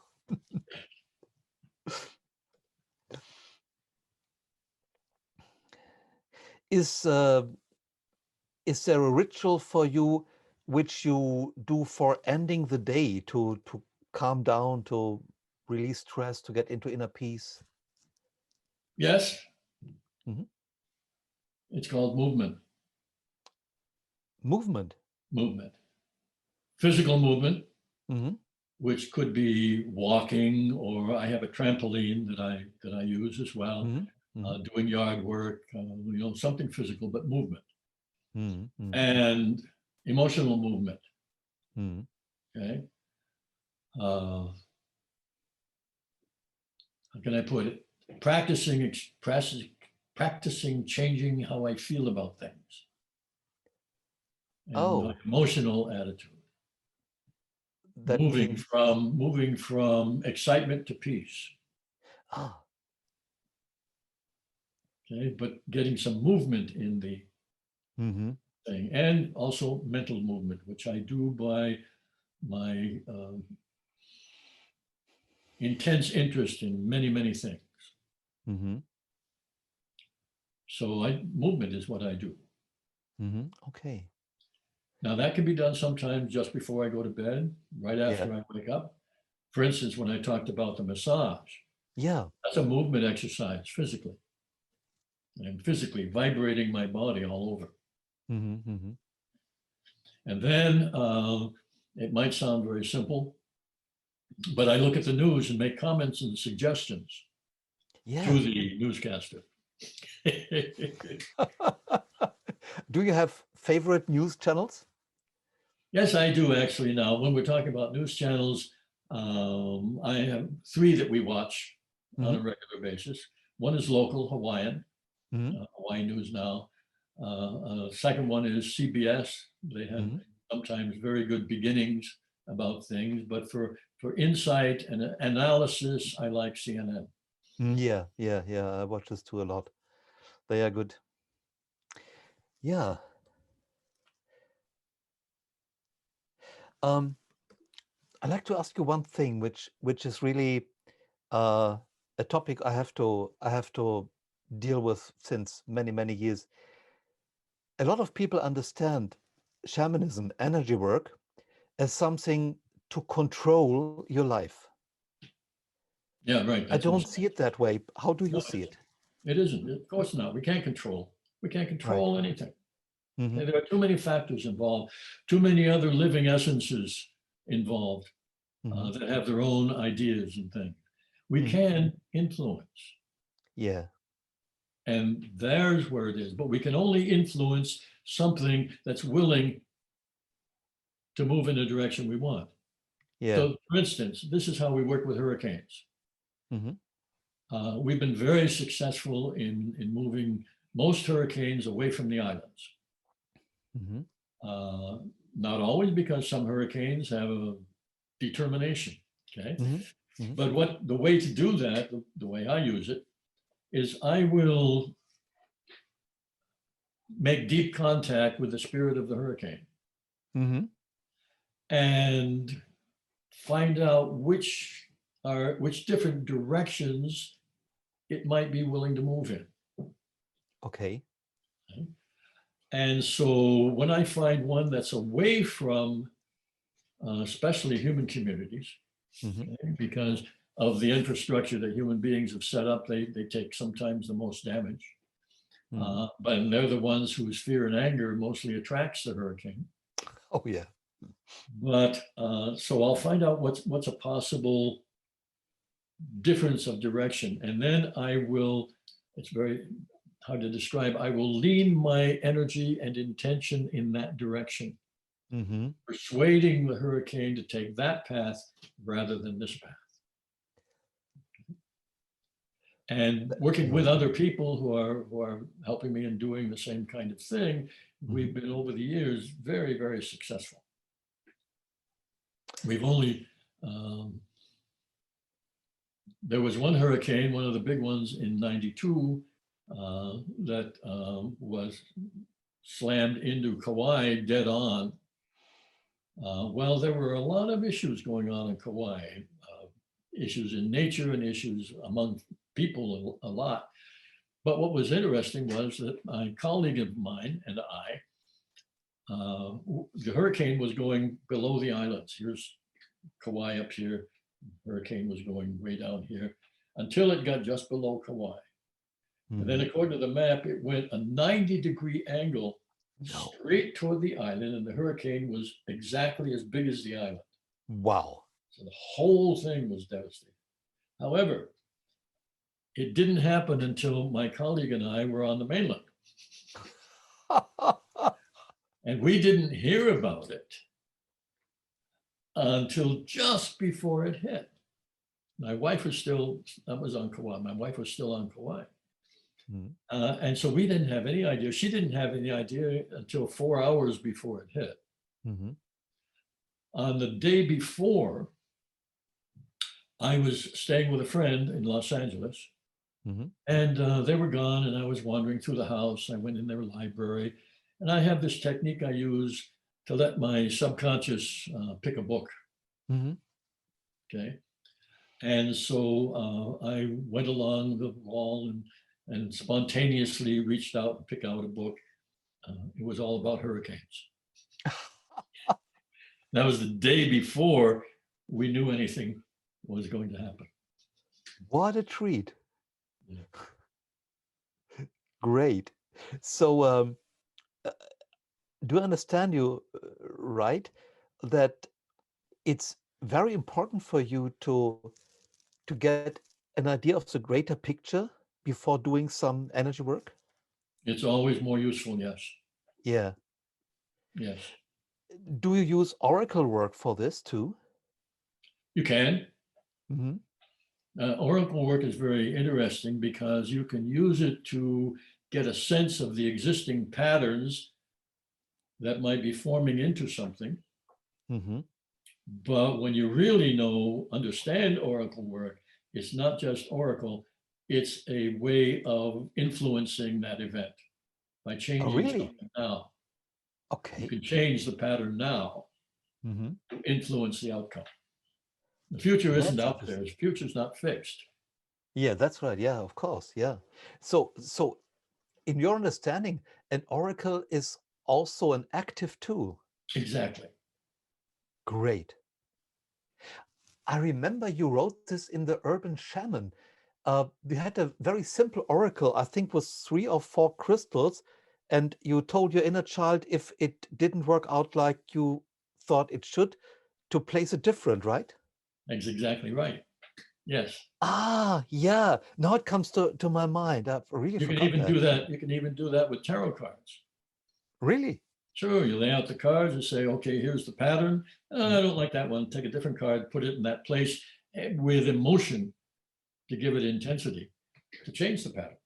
Is is there a ritual for you which you do for ending the day to calm down, to release stress, to get into inner peace? Yes, Mhm. it's called movement. Movement. Movement. Physical movement, Hmm. which could be walking, or I have a trampoline that I use as well. Hmm. Hmm. Doing yard work, something physical, but movement Hmm. and emotional movement. Hmm. Okay, uh, how can I put it? Practicing changing how I feel about things and my Oh, emotional attitude. that Moving means from moving from excitement to peace. ah. Okay, but getting some movement in the Hmm. thing, and also mental movement, which I do by my intense interest in many, many things. Hmm. So movement is what I do. Hmm. Okay. Now that can be done sometimes just before I go to bed, right Yeah. after I wake up. For instance, when I talked about the massage, Yeah. that's a movement exercise physically. I'm physically vibrating my body all over. Hmm. Hmm. And then it might sound very simple, but I look at the news and make comments and suggestions to Yeah. the newscaster. Do you have favorite news channels? Yes, I do actually now. When we're talking about news channels, I have three that we watch on a Hmm. regular basis. One is local, Hawaiian, Hmm. Hawaii News Now. Second one is CBS. They have Hmm. sometimes very good beginnings about things, but for insight and analysis, I like CNN. Yeah. Yeah. Yeah. I watch this too a lot. They are good. Yeah. Um, I'd like to ask you one thing, which is really uh, a topic I have to deal with since many years. A lot of people understand shamanism, energy work, as something to control your life. Yeah, right. I That's what don't it's see it that way. How do you no, see it? it isn't. Of course not. We can't control. We can't Right. control anything. Hmm. There are too many factors involved, too many other living essences involved Hmm. that have their own ideas and things. We Hmm. can influence, Yeah. and there's where it is. But we can only influence something that's willing to move in the direction we want. Yeah. So, for instance, this is how we work with hurricanes. Hmm. We've been very successful in moving most hurricanes away from the islands. Hmm. Not always, because some hurricanes have a determination. Okay. Mm-hmm. But the way to do that, the way I use it, is I will make deep contact with the spirit of the hurricane Mm-hmm. and find out which different directions it might be willing to move in. Okay. And so when I find one that's away from, especially human communities, Mm-hmm. okay, because of the infrastructure that human beings have set up, they take sometimes the most damage. Mm-hmm. But they're the ones whose fear and anger mostly attracts the hurricane. Oh yeah. But so I'll find out what's a possible difference of direction, and then I will. It's very hard to describe. I will lean my energy and intention in that direction, Mm-hmm. persuading the hurricane to take that path rather than this path. And working with other people who are helping me and doing the same kind of thing, we've been over the years very, very successful. We've only there was one hurricane, one of the big ones in '92, that was slammed into Kauai dead on. Well, there were a lot of issues going on in Kauai, issues in nature and issues among people a lot. But what was interesting was that a colleague of mine and I, the hurricane was going below the islands. Here's Kauai up here. Hurricane was going way down here until it got just below Kauai. And then according to the map, it went a 90-degree angle straight toward the island, and the hurricane was exactly as big as the island. Wow. So the whole thing was devastating. However, it didn't happen until my colleague and I were on the mainland. And we didn't hear about it until just before it hit. My wife was still, that was on Kauai. My wife was still on Kauai. And so we didn't have any idea. She didn't have any idea until 4 hours before it hit. On the day before, I was staying with a friend in Los Angeles, and they were gone, and I was wandering through the house. I went in their library, and I have this technique I use to let my subconscious pick a book. Okay. And so I went along the wall and spontaneously reached out and picked out a book. It was all about hurricanes. That was the day before we knew anything was going to happen. What a treat. Yeah. Great. So do I understand you right, that it's very important for you to get an idea of the greater picture before doing some energy work? It's always more useful, yes. Yeah. Yes. Do you use oracle work for this too? You can. Oracle work is very interesting because you can use it to get a sense of the existing patterns that might be forming into something. But when you really understand oracle work, it's not just oracle, it's a way of influencing that event by changing something now. Okay. You can change the pattern now to influence the outcome. The future isn't out there. The future's not fixed. Yeah, that's right. Yeah, of course. Yeah. So in your understanding, an oracle is also an active tool. Exactly. Great. I remember you wrote this in the Urban Shaman. You had a very simple oracle, I think was 3 or 4 crystals, and you told your inner child if it didn't work out like you thought it should, to place it different, right? That's exactly right. Yes. Ah, yeah. Now it comes to my mind. I've really You can forgot even that. do that. You can even do that with tarot cards. Really? Sure. You lay out the cards and say, okay, here's the pattern. I don't like that one. Take a different card, put it in that place with emotion to give it intensity, to change the pattern.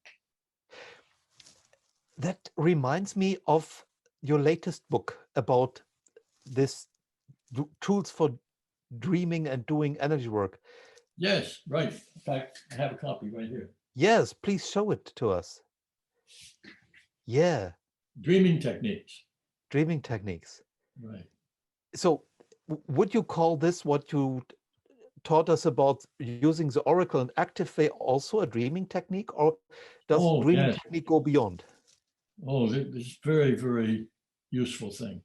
That reminds me of your latest book about this tools for dreaming and doing energy work. Yes, right. In fact, I have a copy right here. Yes, please show it to us. Yeah, Dreaming techniques. dreaming techniques. Right. So would you call this what you taught us about using the oracle and active way also a dreaming technique, or does Oh, dreaming yes. technique go beyond? Oh, this is very, very useful thing.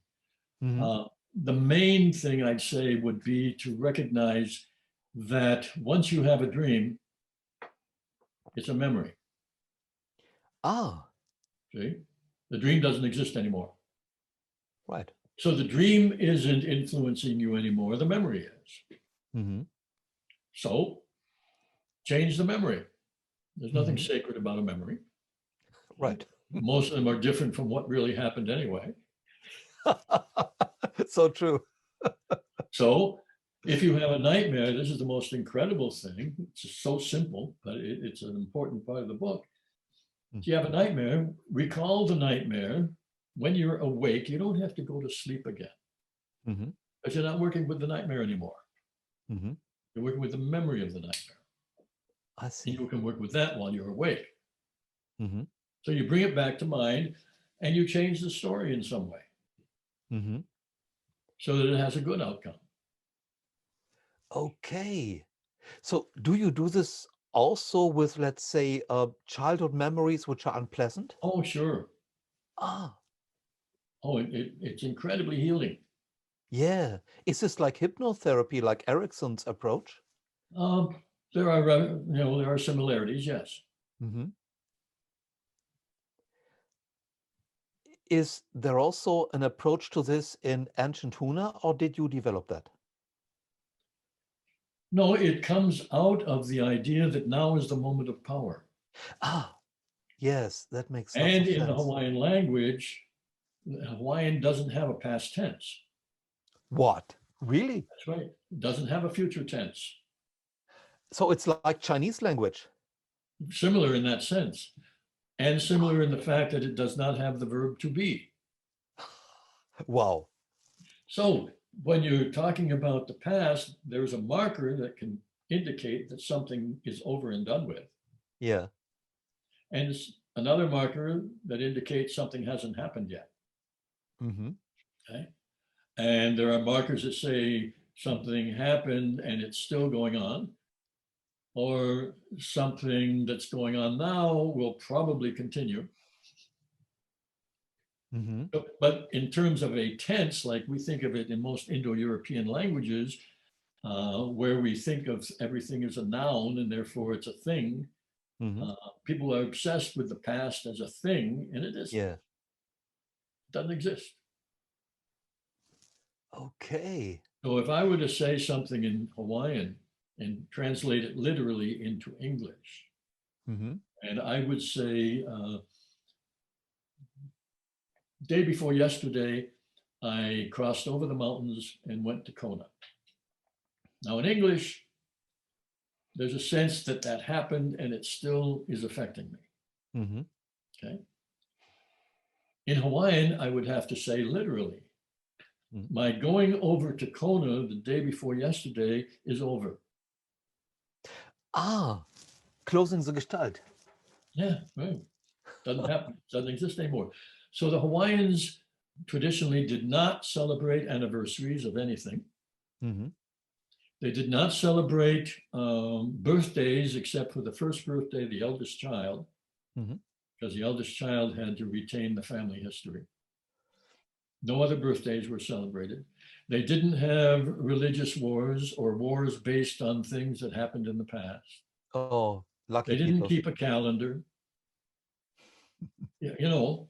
Mm-hmm. The main thing I'd say would be to recognize that once you have a dream, it's a memory. Ah, See, the dream doesn't exist anymore. right. So the dream isn't influencing you anymore. The memory is. Mm-hmm. So change the memory. There's nothing Mm-hmm. sacred about a memory. Right. Most of them are different from what really happened anyway. So true. So if you have a nightmare, this is the most incredible thing. It's so simple, but it's an important part of the book. If you have a nightmare, recall the nightmare. When you're awake, you don't have to go to sleep again, Mm-hmm. but you're not working with the nightmare anymore. Mm-hmm. You're working with the memory of the nightmare. I And see. you can work with that while you're awake. Mm-hmm. So you bring it back to mind and you change the story in some way Mm-hmm. so that it has a good outcome. Okay. So do you do this also with, let's say, childhood memories which are unpleasant? Oh, sure. Ah, Oh, it's incredibly healing. yeah. Is this like hypnotherapy, like Erickson's approach? Um, there are, there are similarities, yes. Mm-hmm. Is there also an approach to this in ancient Huna, or did you develop that? No, it comes out of the idea that now is the moment of power. Ah, yes, that makes lots And of in the sense. Hawaiian language, Hawaiian doesn't have a past tense. What? Really? That's right. It doesn't have a future tense. So it's like Chinese language. Similar in that sense. And similar in the fact that it does not have the verb to be. Wow. So when you're talking about the past, there's a marker that can indicate that something is over and done with. Yeah. And it's another marker that indicates something hasn't happened yet. Mm-hmm. Okay. And there are markers that say something happened and it's still going on, or something that's going on now will probably continue. Mm-hmm. But in terms of a tense, like we think of it in most Indo-European languages, where we think of everything as a noun and therefore it's a thing, Mm-hmm. people are obsessed with the past as a thing, and it is, Yeah. doesn't exist. Okay. So if I were to say something in Hawaiian and translate it literally into English, Mm-hmm. and I would say, day before yesterday, I crossed over the mountains and went to Kona. Now in English, there's a sense that that happened and it still is affecting me. Mm-hmm. Okay. In Hawaiian, I would have to say literally, my going over to Kona the day before yesterday is over. Ah, closing the Gestalt. Yeah, right. Doesn't happen, doesn't exist anymore. So the Hawaiians traditionally did not celebrate anniversaries of anything. Mm-hmm. They did not celebrate birthdays except for the first birthday of the eldest child, Mm-hmm. because the eldest child had to retain the family history. No other birthdays were celebrated. They didn't have religious wars or wars based on things that happened in the past. Oh, lucky They didn't people. keep a calendar. You know,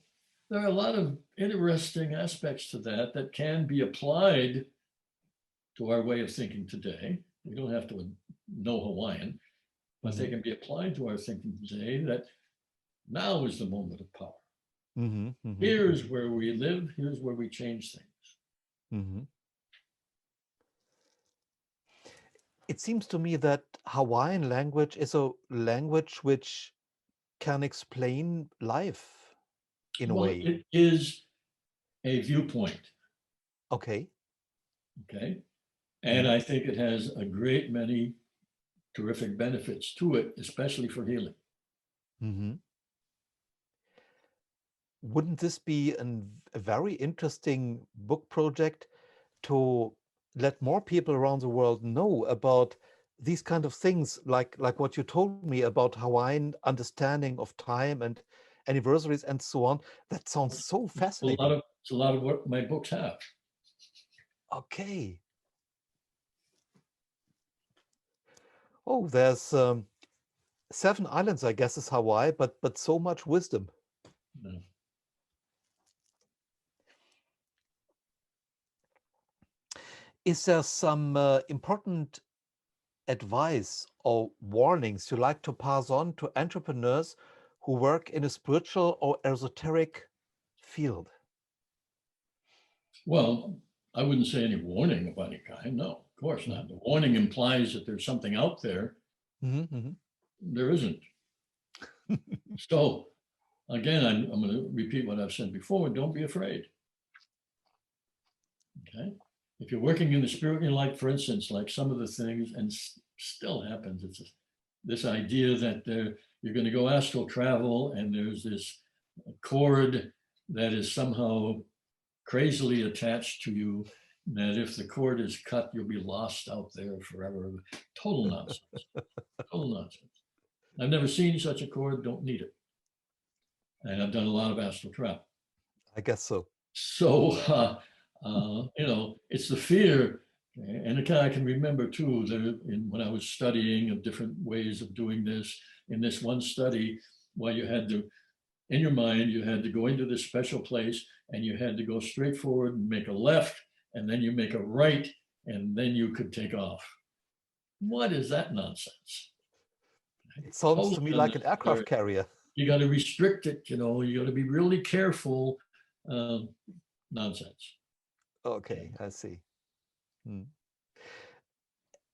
there are a lot of interesting aspects to that that can be applied to our way of thinking today. We don't have to know Hawaiian, but they can be applied to our thinking today that now is the moment of power. Mm-hmm. Mm-hmm. Here's where we live, here's where we change things. Mm-hmm. It seems to me that Hawaiian language is a language which can explain life in a Well, way. it is a viewpoint. Okay. Okay. And Mhm. I think it has a great many terrific benefits to it, especially for healing. Mhm. Wouldn't this be a very interesting book project to let more people around the world know about these kind of things, like what you told me about Hawaiian understanding of time and anniversaries and so on? That sounds so fascinating. It's a lot of what my books have. Okay. Oh, there's 7 islands, I guess, is Hawaii, but so much wisdom. Yeah. Is there some important advice or warnings you like to pass on to entrepreneurs who work in a spiritual or esoteric field? Well, I wouldn't say any warning of any kind. No, of course Mhm. not. The warning implies that there's something out there. Mhm, mhm. There isn't. So again, I'm going to repeat what I've said before. Don't be afraid. Okay. If you're working in the spirit, like for instance, like some of the things, and still happens, it's this idea that you're going to go astral travel and there's this cord that is somehow crazily attached to you, that if the cord is cut, you'll be lost out there forever. Total nonsense. Total nonsense. I've never seen such a cord, don't need it. And I've done a lot of astral travel. I guess so. So, it's the fear. And I can remember too, when I was studying of different ways of doing this, in this one study, where you had to, in your mind, you had to go into this special place and you had to go straight forward and make a left, and then you make a right, and then you could take off. What is that nonsense? It sounds Totally to me like an unnecessary. aircraft carrier. You got to restrict it, you got to be really careful. Um, Nonsense. Okay. Okay, I see. Hmm.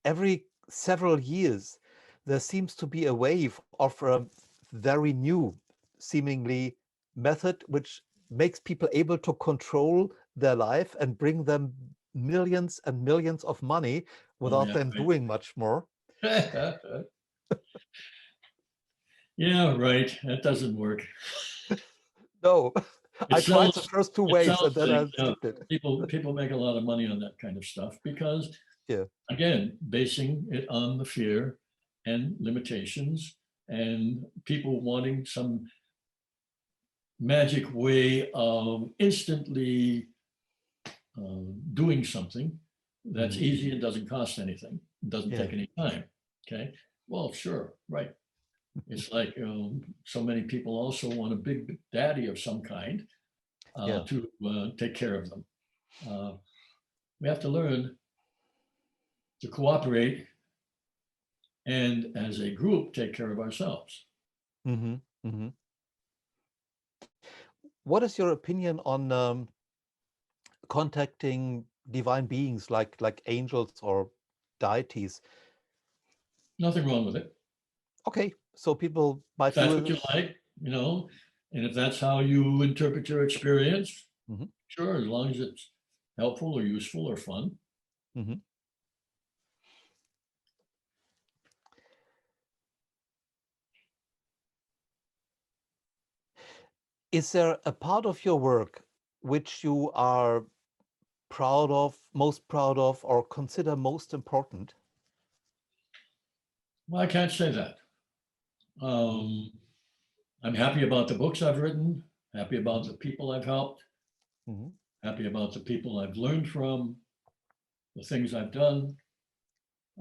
Every several years, there seems to be a wave of a very new, seemingly method which makes people able to control their life and bring them millions and millions of money Oh, without yeah, them right. doing much more. Yeah, right. That doesn't work. No, It I tried the sounds first two it waves and sounds then like I skipped it. people make a lot of money on that kind of stuff because, Yeah. again, basing it on the fear and limitations and people wanting some magic way of instantly doing something that's Mhm. easy and doesn't cost anything, doesn't Yeah. take any time. Okay. Well, sure, right. It's like so many people also want a big daddy of some kind Yeah. to take care of them. Uh, we have to learn to cooperate and, as a group, take care of ourselves. Hmm. Hmm. What is your opinion on contacting divine beings like angels or deities? Nothing wrong with it. Okay, so people If might that's do what you this. like, and if that's how you interpret your experience, Hmm. sure, as long as it's helpful or useful or fun. Hmm. Is there a part of your work which you are most proud of, or consider most important? Well, I can't say that. Um, I'm happy about the books I've written, happy about Hmm. the people I've helped, Hmm. happy about the people I've learned from, the things I've done.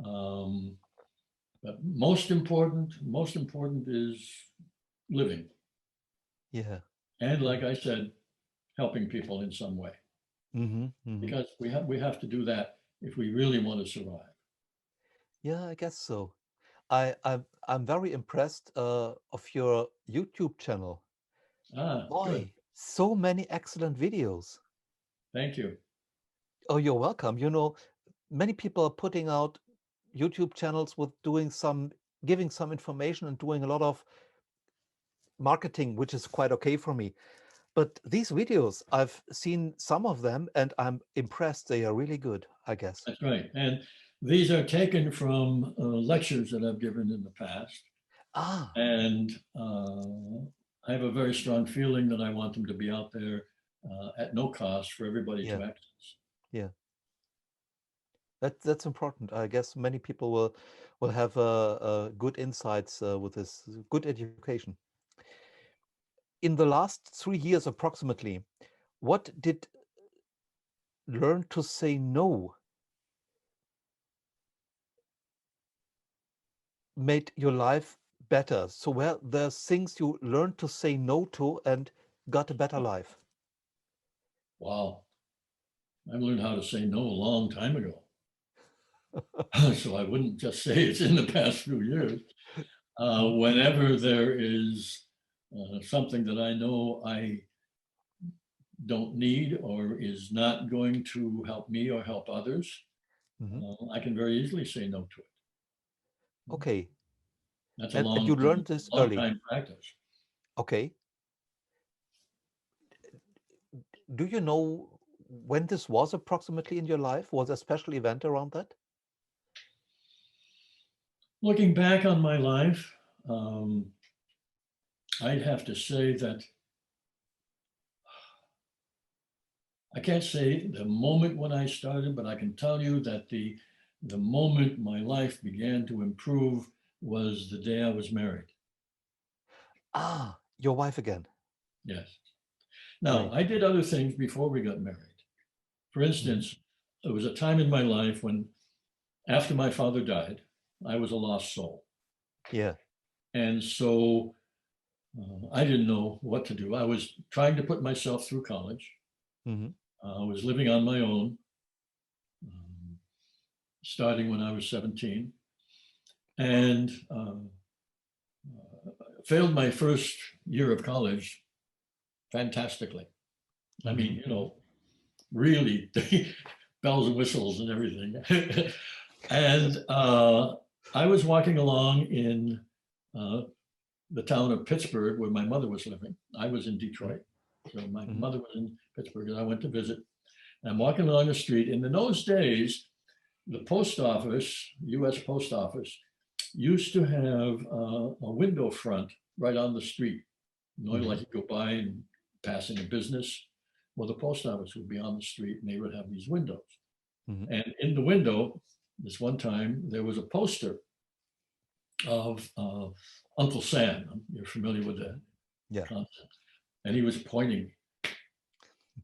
Um, but most important is living. Yeah. And Yeah. like I said, helping people in some way. Hmm. Hmm. Because we have to do that if we really want to survive. Yeah, I guess so. I'm very impressed of your YouTube channel. Ah, good. Boy, so many excellent videos. Thank you. Oh, you're welcome. Many people are putting out YouTube channels with giving some information and doing a lot of marketing, which is quite okay for me. But these videos, I've seen some of them and I'm impressed. They are really good, I guess. That's right. And these are taken from lectures that I've given in the past. Ah, And I have a very strong feeling that I want them to be out there at no cost for everybody yeah, to access. yeah. That's important. I guess many people will have good insights with this good education. In the last 3 years approximately, what did learn to say no made your life better? So where there's things you learned to say no to and got a better life. Wow. I learned how to say no a long time ago. So I wouldn't just say it's in the past few years. Whenever there is something that I know I don't need or is not going to help me or help others, Mhm. I can very easily say no to it. Okay. That's a And you learned this long early. time practice. Okay. Do you know when this was approximately in your life? Was a special event around that? Looking back on my life, um, I'd have to say that I can't say the moment when I started, but I can tell you that the moment my life began to improve was the day I was married. Ah, your wife again. Yes. Now, Great. I did other things before we got married. For Mhm. instance, there was a time in my life when, after my father died, I was a lost soul. Yeah. And so I didn't know what to do. I was trying to put myself through college. Mhm. I was living on my own, um, starting when I was 17, and failed my first year of college fantastically. I Mhm. mean, Mhm. really bells and whistles and everything. And I was walking along in uh, the town of Pittsburgh where my mother was living. I was in Mhm. Detroit. So my Mhm. mother was in Pittsburgh and I went to visit. And I'm walking along the street. And in those days, the post office, US Post Office, used to have a window front right on the street. Mhm. Like you go by and passing a business. Well, the post office would be on the street and they would have these windows. Mhm. And in the window, this one time, there was a poster of Uncle Sam. You're familiar with that Yeah. concept. And he was pointing.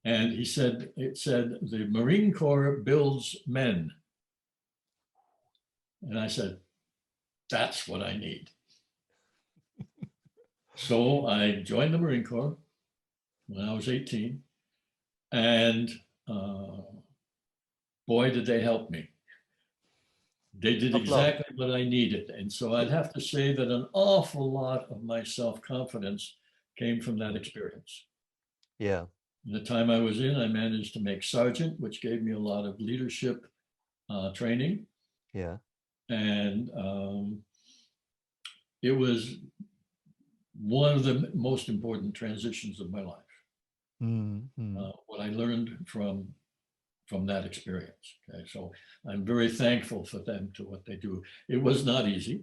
And it said, the Marine Corps builds men. And I said, that's what I need. So I joined the Marine Corps when I was 18. And uh, boy, did they help me. They did Tough love. exactly what I needed. And so I'd have to say that an awful lot of my self confidence came from that Mhm. experience. Yeah. In the time I was in, I managed to make sergeant, which gave me a lot of leadership training. Yeah. And it was one of the most important transitions of my life. Mhm. What I learned from that experience. Okay, so I'm very thankful for them to what they do. It was not easy,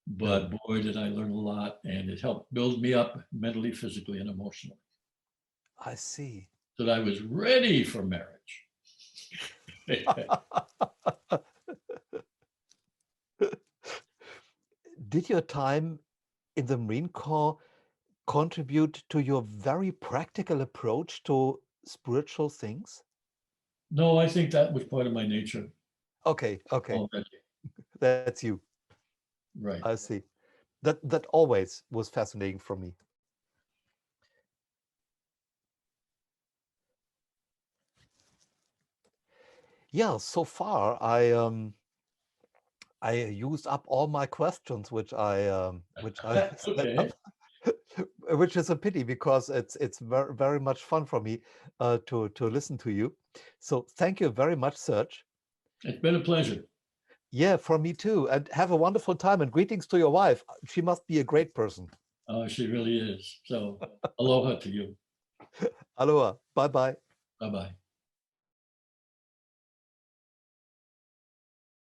No, but boy, did I learn a lot, and it helped build me up mentally, physically, and emotionally, I see. so that I was ready for marriage. Did your time in the Marine Corps contribute to your very practical approach to spiritual things? No, I think that was part of my nature Okay, okay, already. that's you. Right. I see. That always was fascinating for me. Yeah, so far I used up all my questions, which I set Okay. up, which is a pity because it's very much fun for me to listen to you. So thank you very much, Serge. It's been a pleasure. Yeah, for me too. And have a wonderful time and greetings to your wife. She must be a great person. She really is. So, aloha to you. Aloha. Bye bye. Bye-bye.